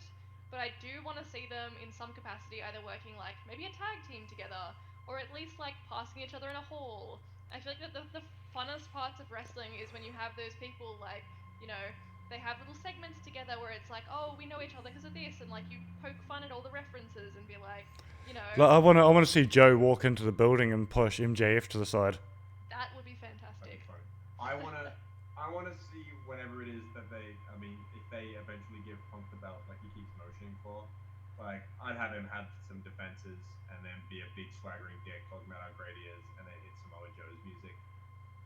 But I do want to see them in some capacity either working like maybe a tag team together, or at least like passing each other in a hall. I feel like that the funnest parts of wrestling is when you have those people like, you know, they have little segments together where it's like, oh, we know each other because of this, and like you poke fun at all the references and be like, you know. Like, I want to see Joe walk into the building and push MJF to the side. That would be fantastic. I want to see whenever it is that if they eventually give Punk the belt like he keeps motioning for, like I'd have him have some defenses and then be a big swaggering dick talking about how great he is, and then hit Samoa Joe's music.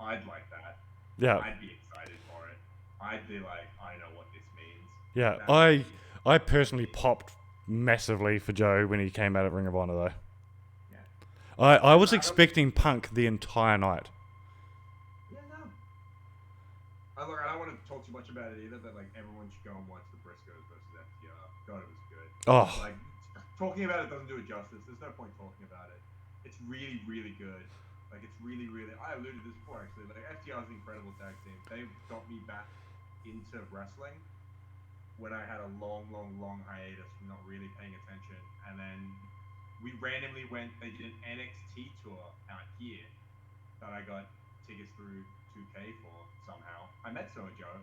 I'd like that. Yeah. I'd be excited for it. I'd be like, I know what this means. Yeah, I personally popped massively for Joe when he came out at Ring of Honor, though. Yeah. I was expecting Punk the entire night. Yeah, no. don't want to talk too much about it either, but like everyone should go and watch the Briscoes versus FTR. God, it was good. Oh. Like talking about it doesn't do it justice. There's no point talking about it. It's really, really good. Like it's really, really. I alluded to this before actually. Like FTR is an incredible tag team. They got me back into wrestling when I had a long hiatus from not really paying attention, and then we randomly went. They did an NXT tour out here that I got tickets through 2K for somehow. I met Samoa Joe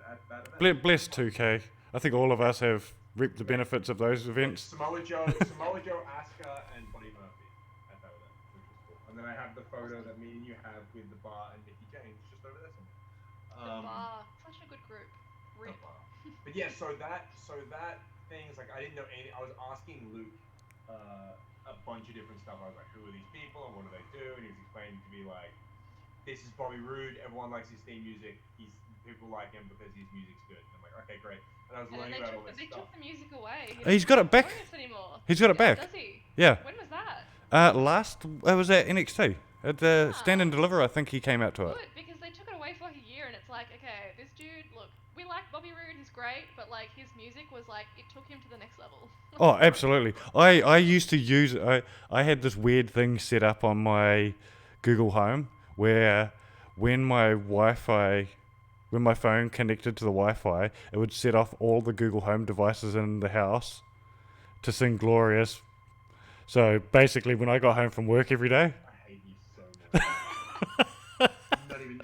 at that event. Bless 2K. I think all of us have reaped the benefits of those events. Samoa Joe, Asuka, and Buddy Murphy at that event, which was cool. And then I have the photo that me and you have with the bar and Mickey James just over there somewhere. The bar, such a good group. Rip. But yeah, so that thing is like I didn't know any. I was asking Luke a bunch of different stuff. I was like, who are these people and what do they do? And he was explaining to me like, this is Bobby Roode. Everyone likes his theme music. People like him because his music's good. And I'm like, okay, great. And I was learning about all this they stuff. took the music away. He's got it back. He's got it back. Does he? Yeah. When was that? It was at NXT. At the Stand and Deliver, I think he came out to it. Good, because they took it away for a year, and it's like, okay, this dude, look, we like Bobby Roode, he's great, but like his music was like, it took him to the next level. Oh, absolutely. I used to use it. I had this weird thing set up on my Google Home where when my phone connected to the Wi-Fi, it would set off all the Google Home devices in the house to sing Glorious. So basically, when I got home from work every day, I hate you so much. I don't even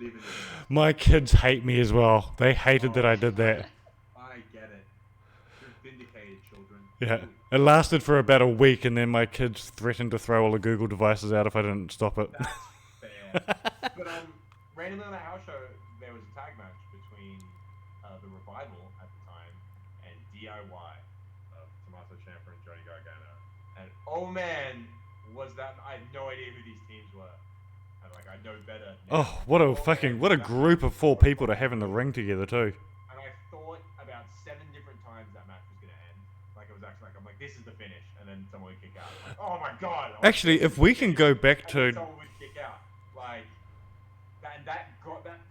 live in it. My kids hate me as well. They hated that I did that. I get it. You're vindicated, children. Yeah. It lasted for about a week, and then my kids threatened to throw all the Google devices out if I didn't stop it. That's fair. But randomly on that house show, there was a tag match between the Revival at the time and DIY of Tommaso Ciampa and Johnny Gargano. And oh man, was that? I had no idea who these teams were. And like I know better now. Oh, what a group of 4 people to have in the ring together too. And I thought about 7 different times that match was gonna end. Like it was actually like I'm like, this is the finish, and then someone would kick out. Like, oh my god. Actually, if we can go back to someone would kick out. Like that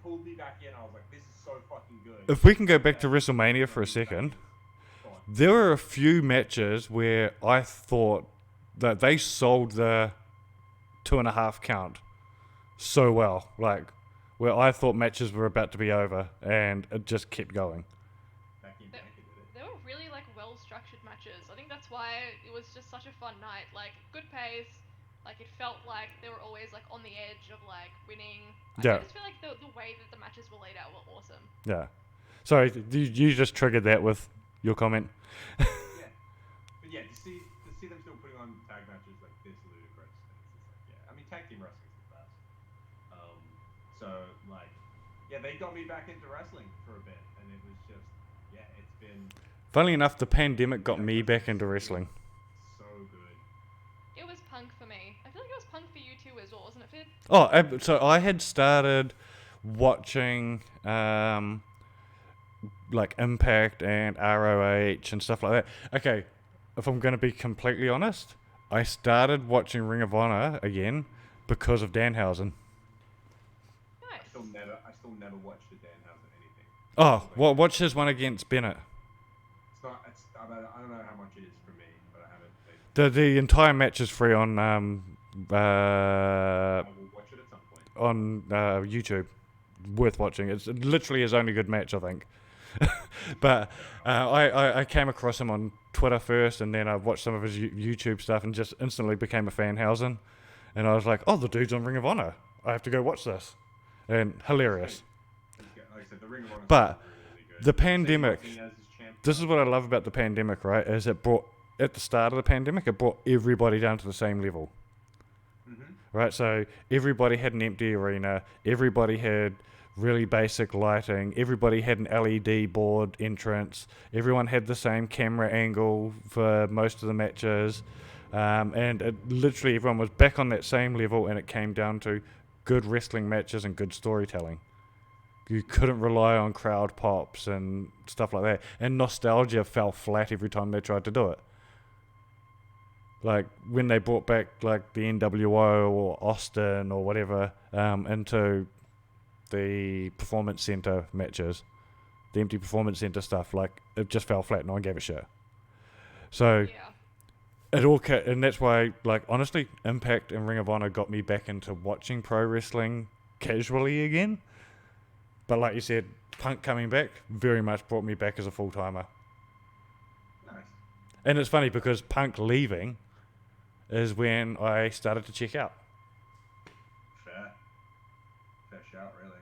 pulled me back in. I was like, this is so fucking good. if we can go back to WrestleMania for a second, there were a few matches where I thought that they sold the 2.5 count so well, like where I thought matches were about to be over, and it just kept going. They were really like well-structured matches. I think that's why it was just such a fun night. Like good pace. Like it felt like they were always like on the edge of like winning. Yeah. I just feel like the way that the matches were laid out were awesome. Yeah. Sorry, you just triggered that with your comment. Yeah. But yeah, to see them still putting on tag matches like this ludicrous. And it's just like, yeah. I mean, tag team wrestling's the best. So like, yeah, they got me back into wrestling for a bit, and it was just, yeah, it's been. Funnily enough, the pandemic got me back into wrestling. So good. It was Punk for me. I feel like it was Punk for you too as well, wasn't it, Phid? Oh, so I had started watching like Impact and ROH and stuff like that. Okay, if I'm going to be completely honest, I started watching Ring of Honor again because of Danhausen. Nice. I still never watched the Danhausen anything. Oh, well, watch his one against Bennett. I don't know how much it is for me, but I haven't. The entire match is free on I will watch it at some point. on YouTube. Worth watching. It's literally his only good match, I think. But I came across him on Twitter first, and then I watched some of his YouTube stuff and just instantly became a fan. Hausen, and I was like, oh, the dude's on Ring of Honor. I have to go watch this. And hilarious. Like I said, the Ring of Honor But really good. the pandemic, Same as his champ. this is what I love about the pandemic, right? Is it brought, at the start of the pandemic, it brought everybody down to the same level. Right, so everybody had an empty arena, everybody had really basic lighting, everybody had an LED board entrance, everyone had the same camera angle for most of the matches, and literally everyone was back on that same level, and it came down to good wrestling matches and good storytelling. You couldn't rely on crowd pops and stuff like that, and nostalgia fell flat every time they tried to do it. Like when they brought back like the NWO or Austin or whatever into the Performance Center matches, the empty Performance Center stuff, like, it just fell flat. No one gave a shit. So Yeah. it all and that's why, like, honestly, Impact and Ring of Honor got me back into watching pro wrestling casually again. But like you said, Punk coming back very much brought me back as a full-timer. Nice. And it's funny because Punk leaving is when I started to check out. Fair shout, really.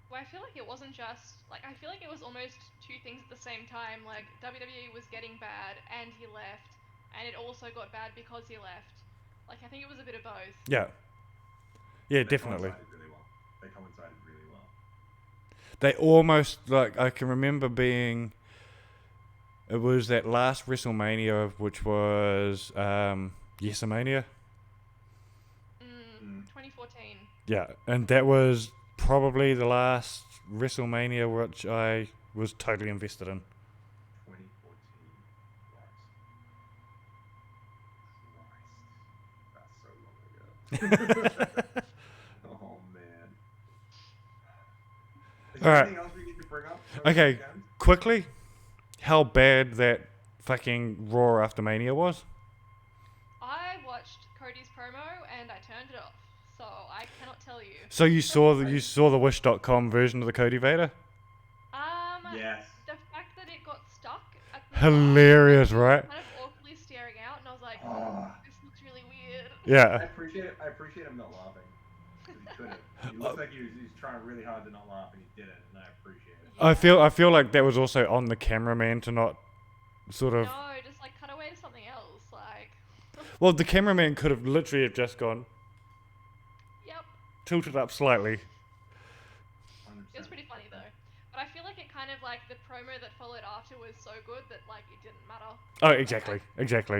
Well, I feel like it wasn't just, like, I feel like it was almost two things at the same time. Like, WWE was getting bad and he left, and it also got bad because he left. Like, I think it was a bit of both. Yeah. Yeah, definitely. They coincided really well. They almost, like, I can remember being, it was that last WrestleMania, which was Yesamania. 2014. Yeah, and that was probably the last WrestleMania which I was totally invested in. 2014. Christ. That's so long ago. Oh, man. Is there anything else we need to bring up? Okay, quickly, how bad that fucking Raw after Mania was? I watched Cody's promo and I turned it off, so I cannot tell you. So you saw the Wish.com version of the Cody Vader? Yes. The fact that it got stuck at the Hilarious, right? kind of awkwardly staring out, and I was like, this looks really weird. Yeah. I appreciate him not laughing. 'Cause he could have. He looked like he was trying really hard to not laugh, and he didn't, and I appreciate it. I feel like that was also on the cameraman to not sort of. No, just like cut away to something else, like. Well, the cameraman could have literally have just gone. Yep. Tilted up slightly. 100%. It was pretty funny though. But I feel like it kind of like the promo that followed after was so good that like it didn't matter. Oh, exactly.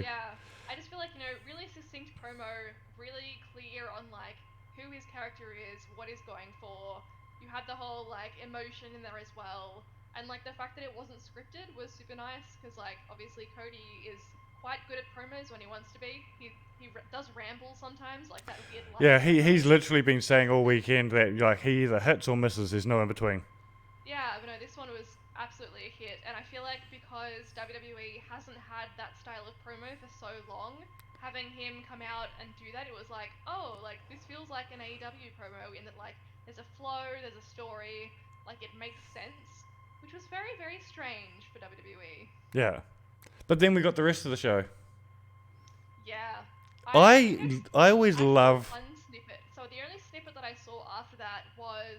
Yeah. I just feel like, really succinct promo, really clear on like who his character is, what he's going for. You had the whole like emotion in there as well. And like the fact that it wasn't scripted was super nice because like obviously Cody is quite good at promos when he wants to be. He does ramble sometimes, like that weird. Yeah, he's literally been saying all weekend that like he either hits or misses. There's no in between. Yeah, but no, this one was absolutely a hit, and I feel like because WWE hasn't had that style of promo for so long, having him come out and do that, it was like, oh, like this feels like an AEW promo in that like there's a flow, there's a story, like it makes sense, which was very, very strange for WWE. Yeah, but then we got the rest of the show. Yeah. I always love. One snippet. So the only snippet that I saw after that was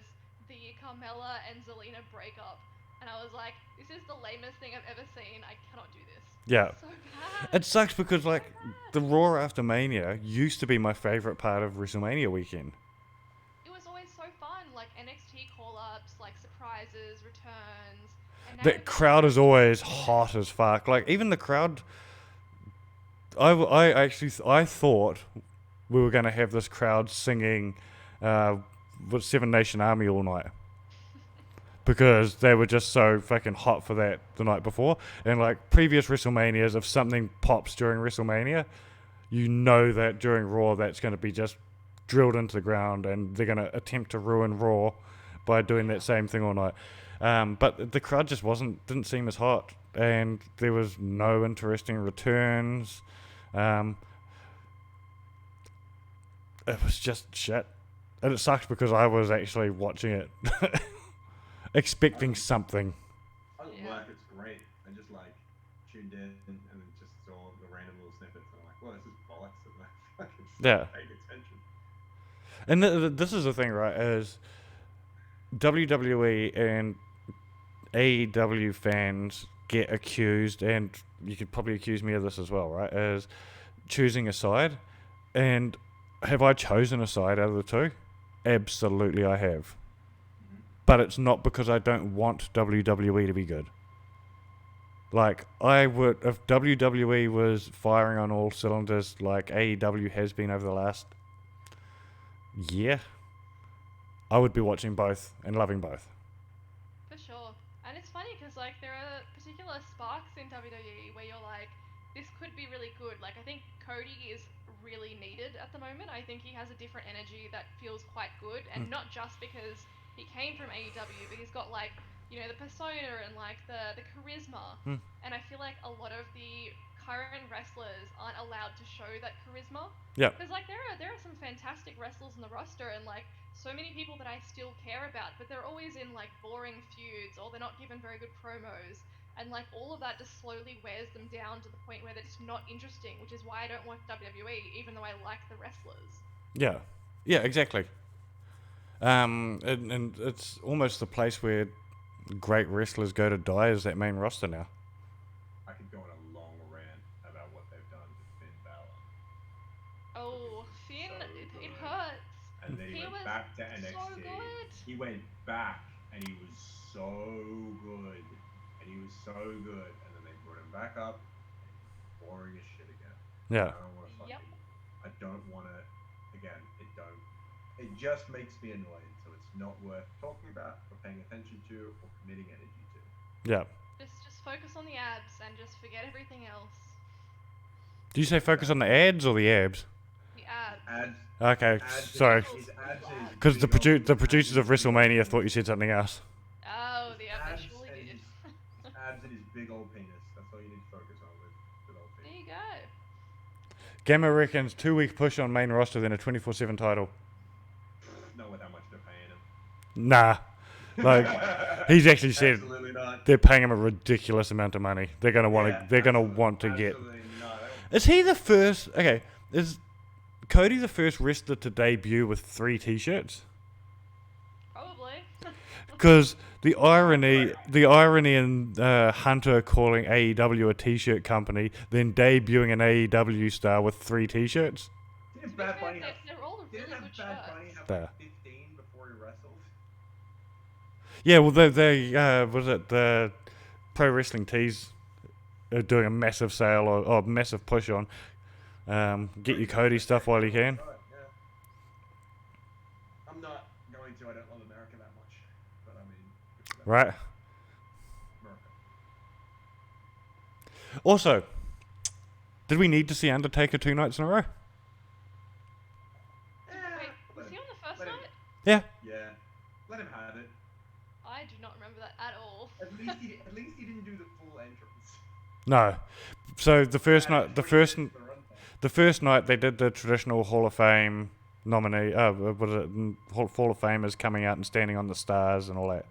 the Carmella and Zelina breakup, and I was like, this is the lamest thing I've ever seen. I cannot do this. Yeah. It's so bad. It sucks because like the Raw after Mania used to be my favorite part of WrestleMania weekend. It was always so fun, like NXT call-ups, like surprises, returns. And now The crowd is always hot as fuck. Like even the crowd. I thought we were going to have this crowd singing with Seven Nation Army all night because they were just so fucking hot for that the night before. And like previous WrestleManias, if something pops during WrestleMania, you know that during Raw that's going to be just drilled into the ground, and they're going to attempt to ruin Raw by doing that same thing all night. But the crowd just didn't seem as hot, and there was no interesting returns. It was just shit. And it sucks because I was actually watching it expecting something. I was at work, it's great. I just like tuned in and then just saw the random little snippets, and I'm like, well, this is bollocks, and I fucking paid attention. And this is the thing, right, is WWE and AEW fans get accused, and you could probably accuse me of this as well, right, as choosing a side. And have I chosen a side out of the two? Absolutely I have. But it's not because I don't want WWE to be good. Like, I would, if WWE was firing on all cylinders like AEW has been over the last year, I would be watching both and loving both. For sure. And it's funny because like there are particular sparks in WWE where you're like, this could be really good. Like, I think Cody is really needed at the moment. I think he has a different energy that feels quite good, and not just because he came from AEW, but he's got like, you know, the persona and like the charisma. And I feel like a lot of the current wrestlers aren't allowed to show that charisma. Yeah. Because like there are some fantastic wrestlers in the roster, and like so many people that I still care about, but they're always in like boring feuds, or they're not given very good promos, and like all of that just slowly wears them down to the point where they're just not interesting, which is why I don't watch WWE, even though I like the wrestlers. Yeah. Yeah, exactly. And it's almost the place where great wrestlers go to die is that main roster now. I could go on a long rant about what they've done to Finn Balor. Oh, Finn, So it good. hurts. And then he went was back to NXT. so good. He went back and he was so good. And he was so good. And then they brought him back up and he was boring as shit again. Yeah. I don't want to fucking. Yep. I don't want to. Again, it just makes me annoyed. So it's not worth talking about or paying attention to or committing energy to. Yeah. Just focus on the abs and just forget everything else. Do you say focus on the ads or the abs? The abs. Ads. Okay, Ads sorry. His ads is Because the big old producers of ads. WrestleMania thought you said something else. Oh, the abs Abs actually and did. his abs and his big old penis. That's all you need to focus on with old There penis. you go. Gamma reckons 2-week push on main roster, then a 24/7 title. Not with how much they're paying him. Nah. Like, he's actually said Absolutely not. they're paying him a ridiculous amount of money. They're gonna want to. Yeah, They're gonna absolutely- want to get. absolutely not. Is he the first? Okay, is Cody the first wrestler to debut with 3 T-shirts? Probably. Because the irony in Hunter calling AEW a T-shirt company, then debuting an AEW star with 3 T-shirts. Didn't To be Bad fair, Bunny have? they're all really Didn't good Bad Bunny shirts. have There. like 15 before he wrestled? Yeah, well, they was it the Pro Wrestling Tees are doing a massive sale or massive push on get your Cody stuff while you can. Right, yeah. I'm not going to. I don't love America that much, but I mean, good for them. Right. America. Also, did we need to see Undertaker 2 nights in a row? Wait, was let he him- on the first let him- night? Yeah. Yeah, let him have it. I do not remember that at all. At least he didn't do the full entrance. No. So the first Had night, the 20 first minutes for the runtime. the first night they did the traditional Hall of Fame nominee. What is it? Hall of Famers coming out and standing on the stars and all that.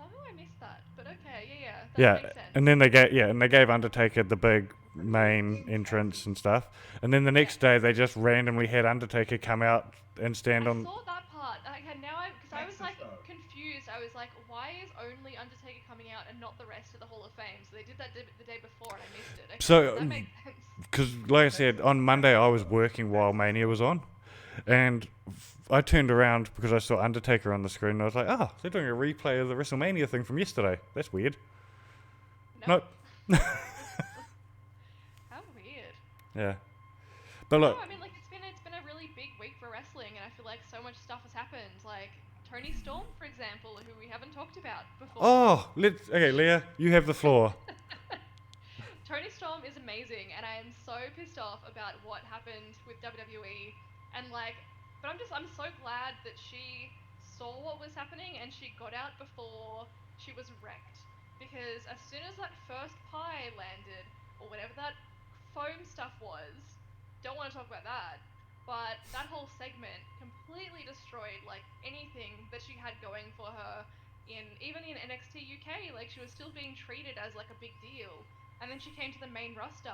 Oh, I missed that. But okay, yeah. That Yeah, makes sense. and then they gave Undertaker the big main entrance and stuff, and then the next day they just randomly had Undertaker come out and stand I on. saw that part. Okay, now because I was Texas, like though. confused. I was like, why is only Undertaker coming out and not the rest of the Hall of Fame? So they did that the day before and I missed it. Okay, So, that makes sense. Because, like I said, on Monday I was working while Mania was on, and I turned around because I saw Undertaker on the screen, and I was like, oh, they're doing a replay of the WrestleMania thing from yesterday. That's weird. No. Nope. How weird. Yeah. But look, No, I mean like it's been a really big week for wrestling, and I feel like so much stuff has happened. Like Tony Storm, for example, who we haven't talked about before. okay, Leah, you have the floor. Tony Storm is amazing, and I am so pissed off about what happened with WWE. And like, but I'm so glad that she saw what was happening and she got out before she was wrecked. Because as soon as that first pie landed, or whatever that foam stuff was, don't want to talk about that. But that whole segment completely destroyed like anything that she had going for her even in NXT UK. Like she was still being treated as like a big deal. And then she came to the main roster,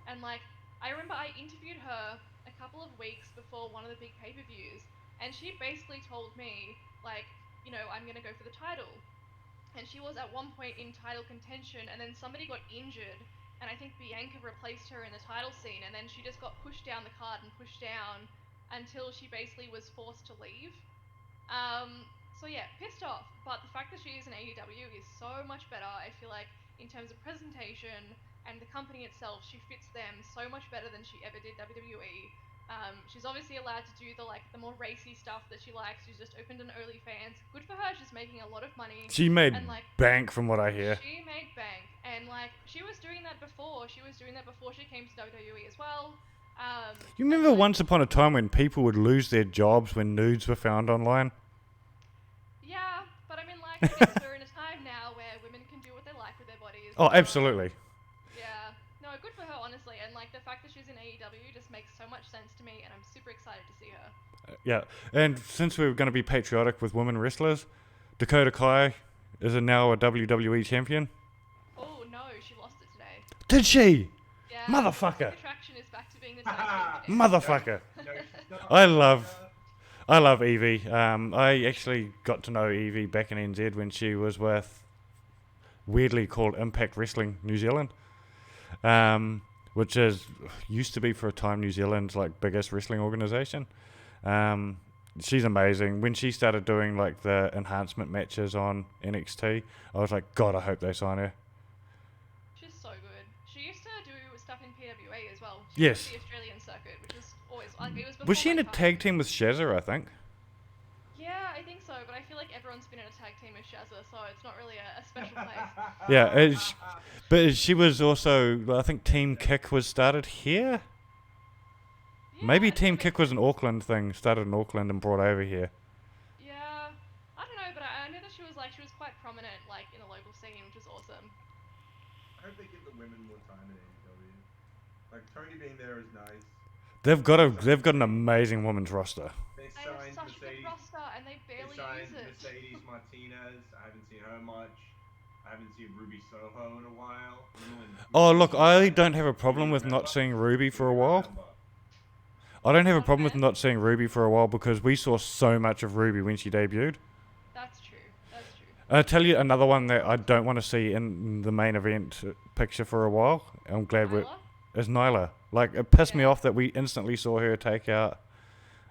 and like I remember I interviewed her a couple of weeks before one of the big pay-per-views, and she basically told me like, you know, I'm gonna go for the title. And she was at one point in title contention, and then somebody got injured, and I think Bianca replaced her in the title scene, and then she just got pushed down the card and pushed down until she basically was forced to leave. So yeah, pissed off, but the fact that she is in AEW is so much better. I feel like in terms of presentation and the company itself, she fits them so much better than she ever did WWE. She's obviously allowed to do the more racy stuff that she likes. She's just opened an OnlyFans. Good for her. She's making a lot of money. She made and like bank from what I hear. she made bank, and and like she was doing that before. She was doing that before she came to WWE as well. You and, remember like, once upon a time when people would lose their jobs when nudes were found online? Yeah, but I mean, like, I guess we're in a time now where women can do what they like with their bodies. Oh, so, absolutely. Yeah. No, good for her, honestly. And like the fact that she's in AEW just makes so much sense to me, and I'm super excited to see her. Yeah, and since we're going to be patriotic with women wrestlers, Dakota Kai is now a WWE champion. Oh no, she lost it today. Did she? Yeah. Motherfucker. Classic Attraction is back to being the tag team champ. Motherfucker. No, she's not. I love Evie. I actually got to know Evie back in NZ when she was with weirdly called Impact Wrestling New Zealand, which is used to be for a time New Zealand's like biggest wrestling organization. She's amazing. When she started doing like the enhancement matches on NXT, I was like, God, I hope they sign her. She's so good. She used to do stuff in PWA as well. She Yes. did the Australian circuit, which was always like it was before Was she in my a time. tag team with Shazza, I think? Yeah, I think so, but I feel like everyone's been in a tag team with Shazza, so it's not really a special place. Yeah, but she was also, I think Team Kick was started here? Yeah, Maybe I think Team that Kick makes was an sense. Auckland thing, started in Auckland and brought over here. Yeah, I don't know, but I know that she was quite prominent like in the local scene, which was awesome. I hope they give the women more time in AEW. Like Tony being there is nice. They've got an amazing women's roster. They They have signed such a good Mercedes. roster, and they They barely signed use it. Mercedes Martinez. I haven't seen her much. I haven't seen Ruby Soho in a while. Oh, look, I don't have a problem with not seeing Ruby for a while. I don't have a problem with Okay. not seeing Ruby for a while because we saw so much of Ruby when she debuted. That's true. That's true. I'll tell you another one that I don't want to see in the main event picture for a while. I'm glad Nyla? is Nyla. Like, it pissed me Yeah. off that we instantly saw her take out.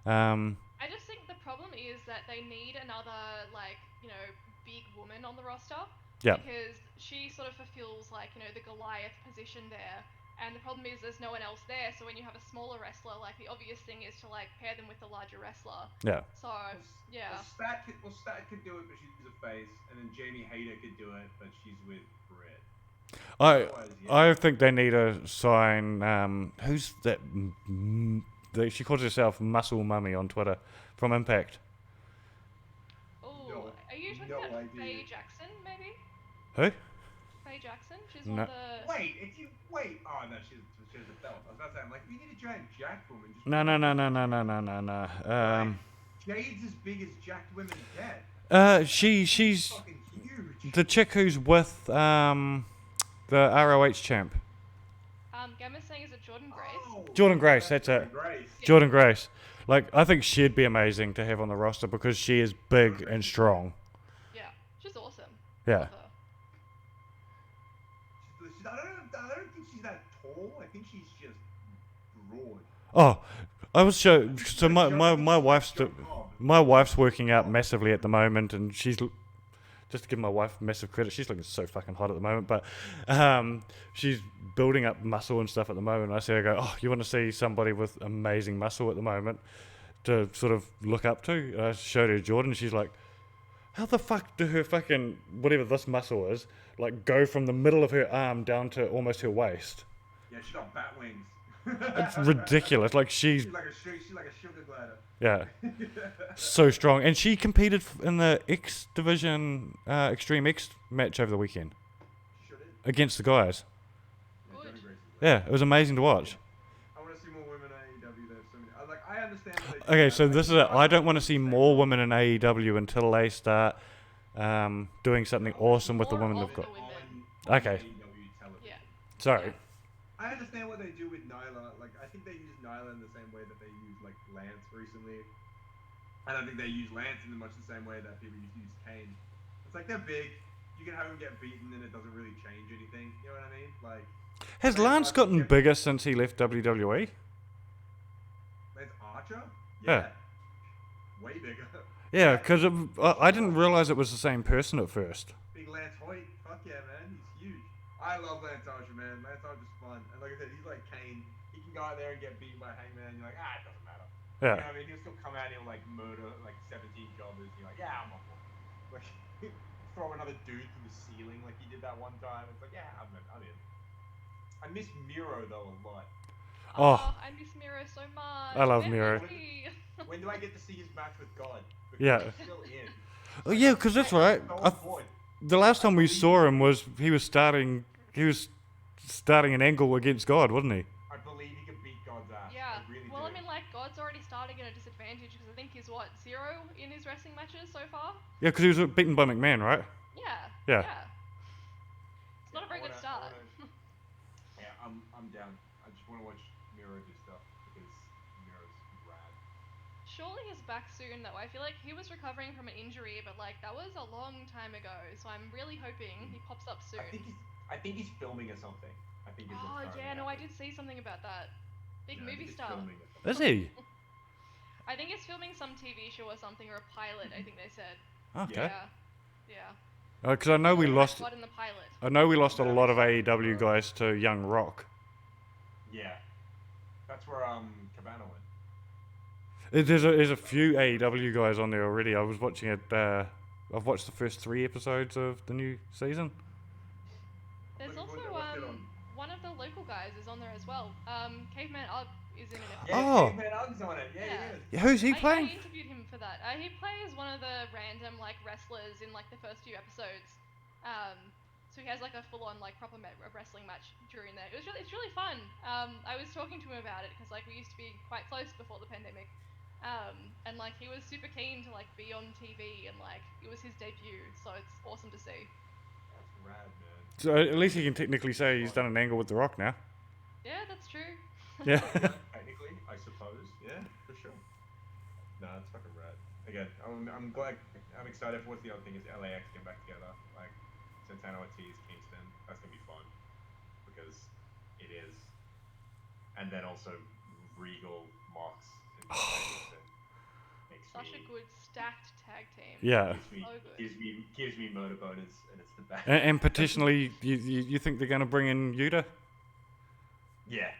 I just think the problem is that they need another, like, big woman on the roster. Yeah. Because she sort of fulfills, like, the Goliath position there. And the problem is there's no one else there, so when you have a smaller wrestler, like, the obvious thing is to, like, pair them with the larger wrestler. Yeah. So, yeah. Stat could do it, but she's a face, and then Jamie Hayter could do it, but she's with Britt. I think they need to sign. Who's that? She calls herself Muscle Mummy on Twitter from Impact. Oh, No- are you talking no about idea. Faye Jackson, maybe? Who? Faye Jackson? She's No. one of the... Wait. Oh no, she has a belt. I was about to say, I'm like, we need a giant jacked woman. Just No. Jade's as big as jacked women get. She's Fucking huge. the chick who's with the ROH champ. Gamma's saying, is it Jordan Grace? Oh, Jordan Grace, that's it. Grace. Jordan Grace. Like, I think she'd be amazing to have on the roster because she is big and strong. Yeah, she's awesome. Yeah. Love her. I don't think she's that tall. I think she's just broad. Oh, I was so my wife's working out massively at the moment, and she's just to give my wife massive credit. She's looking so fucking hot at the moment, but she's building up muscle and stuff at the moment. I go, oh, you want to see somebody with amazing muscle at the moment to sort of look up to? And I showed her Jordan. She's like, how the fuck do her fucking whatever this muscle is like go from the middle of her arm down to almost her waist? Yeah, she's got bat wings. It's ridiculous. Like she's She's like a sugar glider. yeah, so strong. And she competed in the X Division Extreme X match over the weekend She sure did. against the guys. Yeah, Good. Jordan Grace is Yeah, it was amazing to watch. I want to see more women in AEW. They have so many. I understand. What they do Okay, now, so like, this is it. I don't want to see more women in AEW until they start doing something awesome with the More women of they've got. the women. Okay. AEW television. Yeah. Sorry. I understand what they do with Nyla. Like, I think they use Nyla in the same way that they use like Lance recently. I don't think they use Lance in much the same way that people used to use Kane. It's like they're big. You can have them get beaten, and it doesn't really change anything. You know what I mean? Like, Has Lance Lance gotten Archer- bigger since he left WWE? Lance Archer? Yeah. Way bigger. Yeah, because I didn't realize it was the same person at first. Big Lance Hoyt. Fuck yeah, man. He's huge. I love Lance Archer, man. Lance Archer's fun. And like I said, he's like Kane. He can go out there and get beaten by Hangman. You're like, it doesn't matter. You know Yeah. what I mean? He'll still come out and he'll like murder like 17 jobbers. You're like, I'm on board. Like, throw another dude through the ceiling like he did that one time. It's like, yeah, I'm in. I miss Miro though a lot. Oh, I miss Miro so much. I love Where Miro. is he? When do I get to see his match with God? Because Yeah. he's still in. Oh yeah, because that's right. So on board. The last time we believe saw he him was he was starting an angle against God, wasn't he? I believe he can beat God's ass. Yeah. I really Well, do. I mean, like, God's already starting at a disadvantage because I think he's, 0 in his wrestling matches so far? Yeah, because he was beaten by McMahon, right? Yeah. Yeah. It's not a very good start. Yeah, I'm down. I just want to watch Miro do stuff because Miro's rad. Surely he's back soon, though. I feel like he was recovering from an injury, but, like, that was a long time ago, so I'm really hoping he pops up soon. I think he's filming or something. I think is what's Oh, currently yeah, no, I happening. did see something about that. Big Yeah, I movie think he's star. filming or something. Is he? I think he's filming some TV show or something, or a pilot, I think they said. Okay. Yeah. Because I know we lost. God in the pilot. I know we lost a lot of AEW guys to Young Rock. Yeah. That's where Cabana went. There's a few AEW guys on there already. I was watching it. I've watched the first 3 episodes of the new season. There's also one of the local guys is on there as well. Caveman Ugg is in an episode. Yeah, Oh. Caveman Ugg's on it. Yeah, he is. Yeah, who's he playing? I interviewed him for that. He plays one of the random like wrestlers in like the first few episodes. So he has like a full-on like proper wrestling match during there. It's really fun. I was talking to him about it because like we used to be quite close before the pandemic. And like he was super keen to like be on TV and like it was his debut, so it's awesome to see. That's rad, man. So at least he can technically say he's done an angle with The Rock now. Yeah, that's true. Yeah. Technically, I suppose. Yeah, for sure. Nah, it's fucking rad. Again, I'm glad. I'm excited for what's the other thing is LAX getting back together. Like Santana Ortiz, Kingston. That's gonna be fun because it is. And then also Regal, Mox, and Danielson. Such a good stacked tag team. Yeah. Gives me motor boners, and it's the best. And potentially, you think they're going to bring in Yuta? Yeah.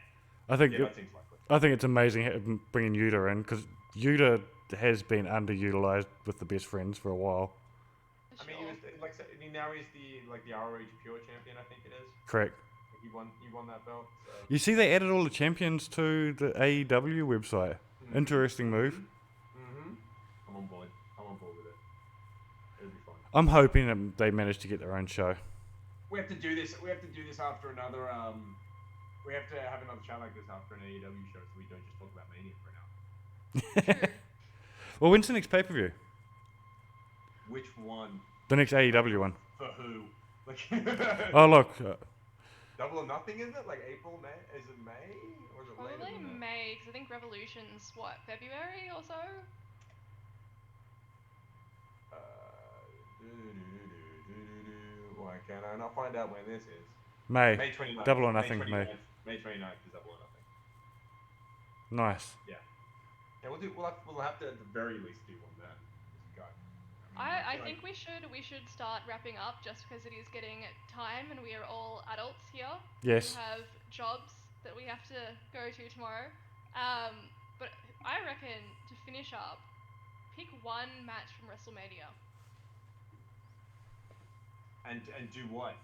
I think that seems likely. I think it's amazing bringing Yuta in because Yuta has been underutilized with the Best Friends for a while. For I mean, he was now he's the ROH Pure Champion, I think it is. Correct. He won that belt. So. You see, they added all the champions to the AEW website. Mm-hmm. Interesting move. Mm-hmm. I'm on board with it. It'll be fun. I'm hoping that they manage to get their own show. We have to do this after another. We have to have another chat like this after an AEW show, so we don't just talk about Mania for an hour. Well, when's the next pay-per-view? Which one? The next AEW one. For who? Like. Oh look. Double or Nothing, is it? Like April, May? Is it May? Or is it later Probably than that? May, because I think Revolution's what, February or so? Why can't I not find out when this is? May. May 29th. Double or Nothing. May. May 29th is Double or Nothing. Nice. Yeah. Yeah, we'll have to at the very least do one then. Go. I think we should start wrapping up just because it is getting time and we are all adults here. Yes. We have jobs that we have to go to tomorrow. But I reckon to finish up, pick one match from Wrestlemania. And do what?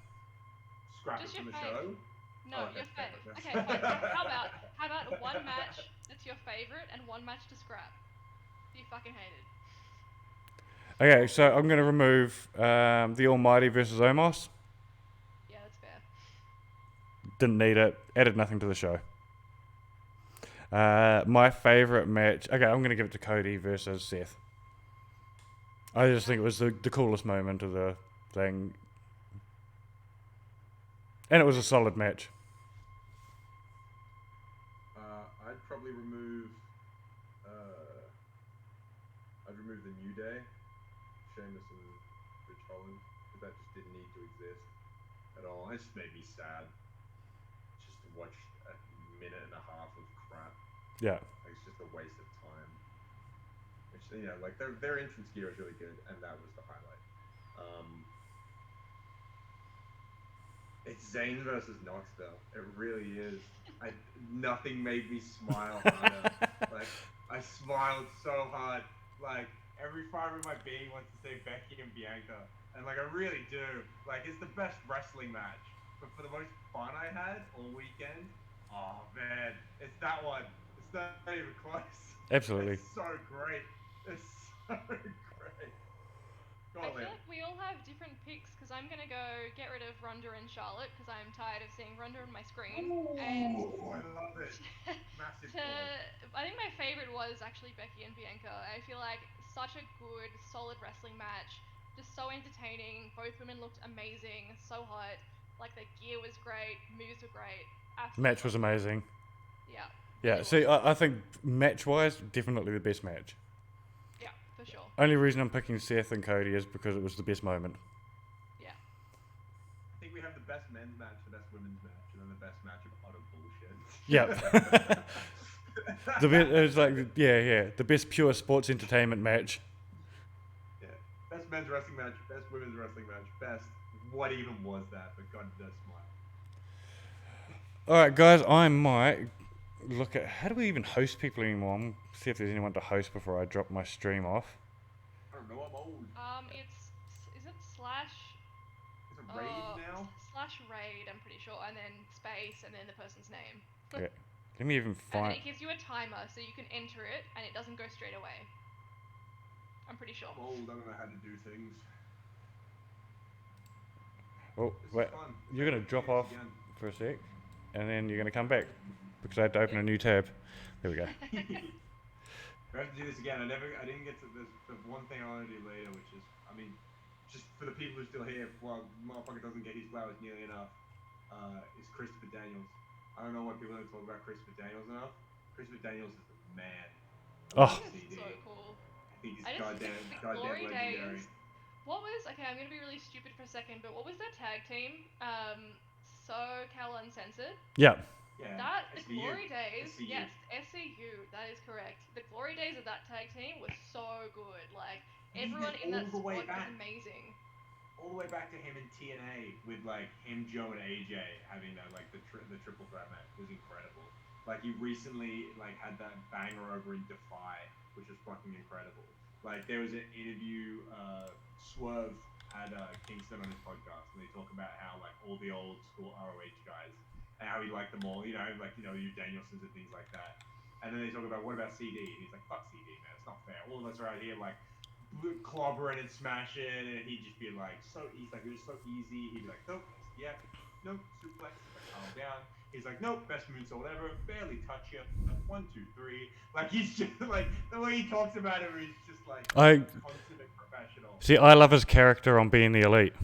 Scrap Just it from your the fave. show? No, Oh, your okay, fave. okay. Okay, fine. How about one match that's your favorite and one match to scrap? You fucking hate it. Okay, so I'm going to remove the Almighty versus Omos. Yeah, that's fair. Didn't need it. Added nothing to the show. My favorite match. Okay, I'm going to give it to Cody versus Seth. I just think it was the coolest moment of the thing. And it was a solid match. I'd probably remove. I'd remove the New Day, Sheamus and Rich Holland, because that just didn't need to exist at all. It just made me sad. Just to watch a minute and a half of crap. Yeah. Like, it's just a waste of time. Which, you know, like their entrance gear is really good, and that was the highlight. It's Zayn versus Knoxville. It really is. Nothing made me smile harder. Like, I smiled so hard. Like, every fiber of my being wants to say Becky and Bianca. and like I really do. Like it's the best wrestling match. But for the most fun I had all weekend, oh man, it's that one. It's not even close. Absolutely. It's so great. It's so great. Go I on, feel Leah. like we all have different picks because I'm gonna go get rid of Ronda and Charlotte because I'm tired of seeing Ronda on my screen. And Ooh, I love it. Massive call. I think my favorite was actually Becky and Bianca. I feel like such a good, solid wrestling match, just so entertaining. Both women looked amazing, so hot. Like the gear was great, moves were great. Absolutely Match was loved it. amazing. Yeah. Yeah, Really see, was. I think match-wise, definitely the best match. Yeah, for sure. Only reason I'm picking Seth and Cody is because it was the best moment. Yeah. I think we have the best men's match, the best women's match, and then the best match of utter bullshit. Yep. It was like, yeah, the best pure sports entertainment match. Yeah. Best men's wrestling match, best women's wrestling match, best. What even was that? But God does smile. All right, guys, I might look at how do we even host people anymore. I'm see if there's anyone to host before I drop my stream off. I don't know. I'm old. Is it slash It's a raid now. slash raid? I'm pretty sure, and then space, and then the person's name. Yeah. Let me even And then find. it gives you a timer, so you can enter it, and it doesn't go straight away. I'm pretty sure. I'm old. I don't know how to do things. Oh, This wait. is fun. You're gonna drop Cheers off again. for a sec, and then you're gonna come back because I had to open a new tab. There we go. We have to do this again. I didn't get to this. The one thing I want to do later, which is, I mean, just for the people who are still here, while motherfucker doesn't get his flowers nearly enough, is Christopher Daniels. I don't know why people don't talk about Christopher Daniels enough. Christopher Daniels is the man. Oh. It's so cool. I think he's I just goddamn the glory legendary. days. What was okay? I'm gonna be really stupid for a second, but what was that tag team? SoCal Uncensored. Yeah. Yeah. The SVU. glory days. SVU. Yes, SCU. That is correct. The glory days of that tag team was so good. Like everyone in that all the way squad was back. amazing. All the way back to him in TNA with like him, Joe, and AJ having that like the triple threat match was incredible. Like he recently like had that banger over in Defy, which was fucking incredible. Like there was an interview, Swerve had Kingston on his podcast, and they talk about how like all the old school ROH guys and how he liked them all, you Danielsons and things like that. And then they talk about what about CD, and he's like, fuck CD, man, it's not fair. All of us are out here like clobbering and smashing, and he'd just be like, it was so easy. He'd be like, nope, yeah, nope, suplex, like, calm down. He's like, nope, best moonsault ever, barely touch you, 1, 2, 3. Like he's just like the way he talks about it, he's just like consummate professional. See, I love his character on Being the Elite.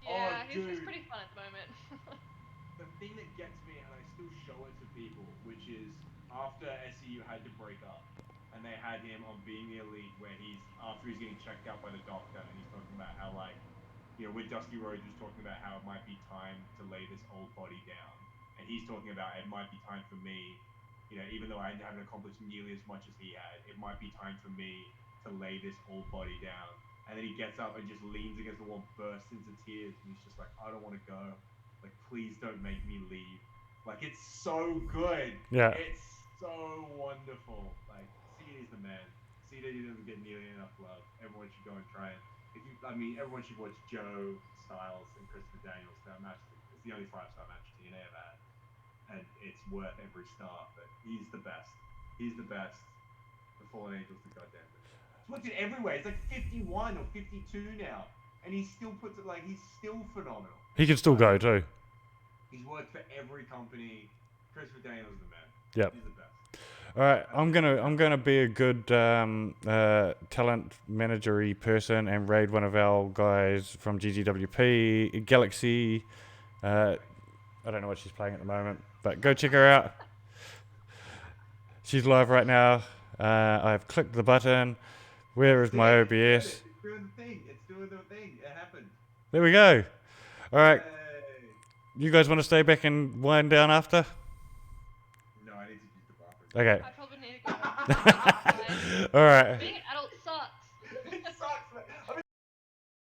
Yeah, he's dude. pretty fun at the moment. The thing that gets me, and I still show it to people, which is after SCU had to break up, and they had him on Being the Elite, where after he's getting checked out by the doctor, and he's talking about how with Dusty Rhodes was talking about how it might be time to lay this old body down, and he's talking about it might be time for me, even though I haven't accomplished nearly as much as he had, it might be time for me to lay this old body down. And then he gets up and just leans against the wall, bursts into tears, and he's just like, I don't want to go. Like, please don't make me leave. Like, it's so good. Yeah. It's so wonderful. Like, CD's the man. CD doesn't get nearly enough love. Everyone should go and try it. Everyone should watch Joe Styles and Christopher Daniels. That match is the only 5-star match TNA have had. And it's worth every star, but he's the best. He's the best. The Fallen Angel's the goddamn best. He's watched it everywhere. He's like 51 or 52 now. And he still puts it he's still phenomenal. He can still go too. He's worked for every company. Christopher Daniels is the man. Yep. He's the best. All right, I'm gonna be a good talent managery person and raid one of our guys from GGWP Galaxy. I don't know what she's playing at the moment, but go check her out. She's live right now. I've clicked the button. Where is my OBS? It's doing the thing. It happened. There we go. All right, Hey. you guys want to stay back and wind down after? No, I need to use the bathroom. Okay. I probably need to go. All right. Being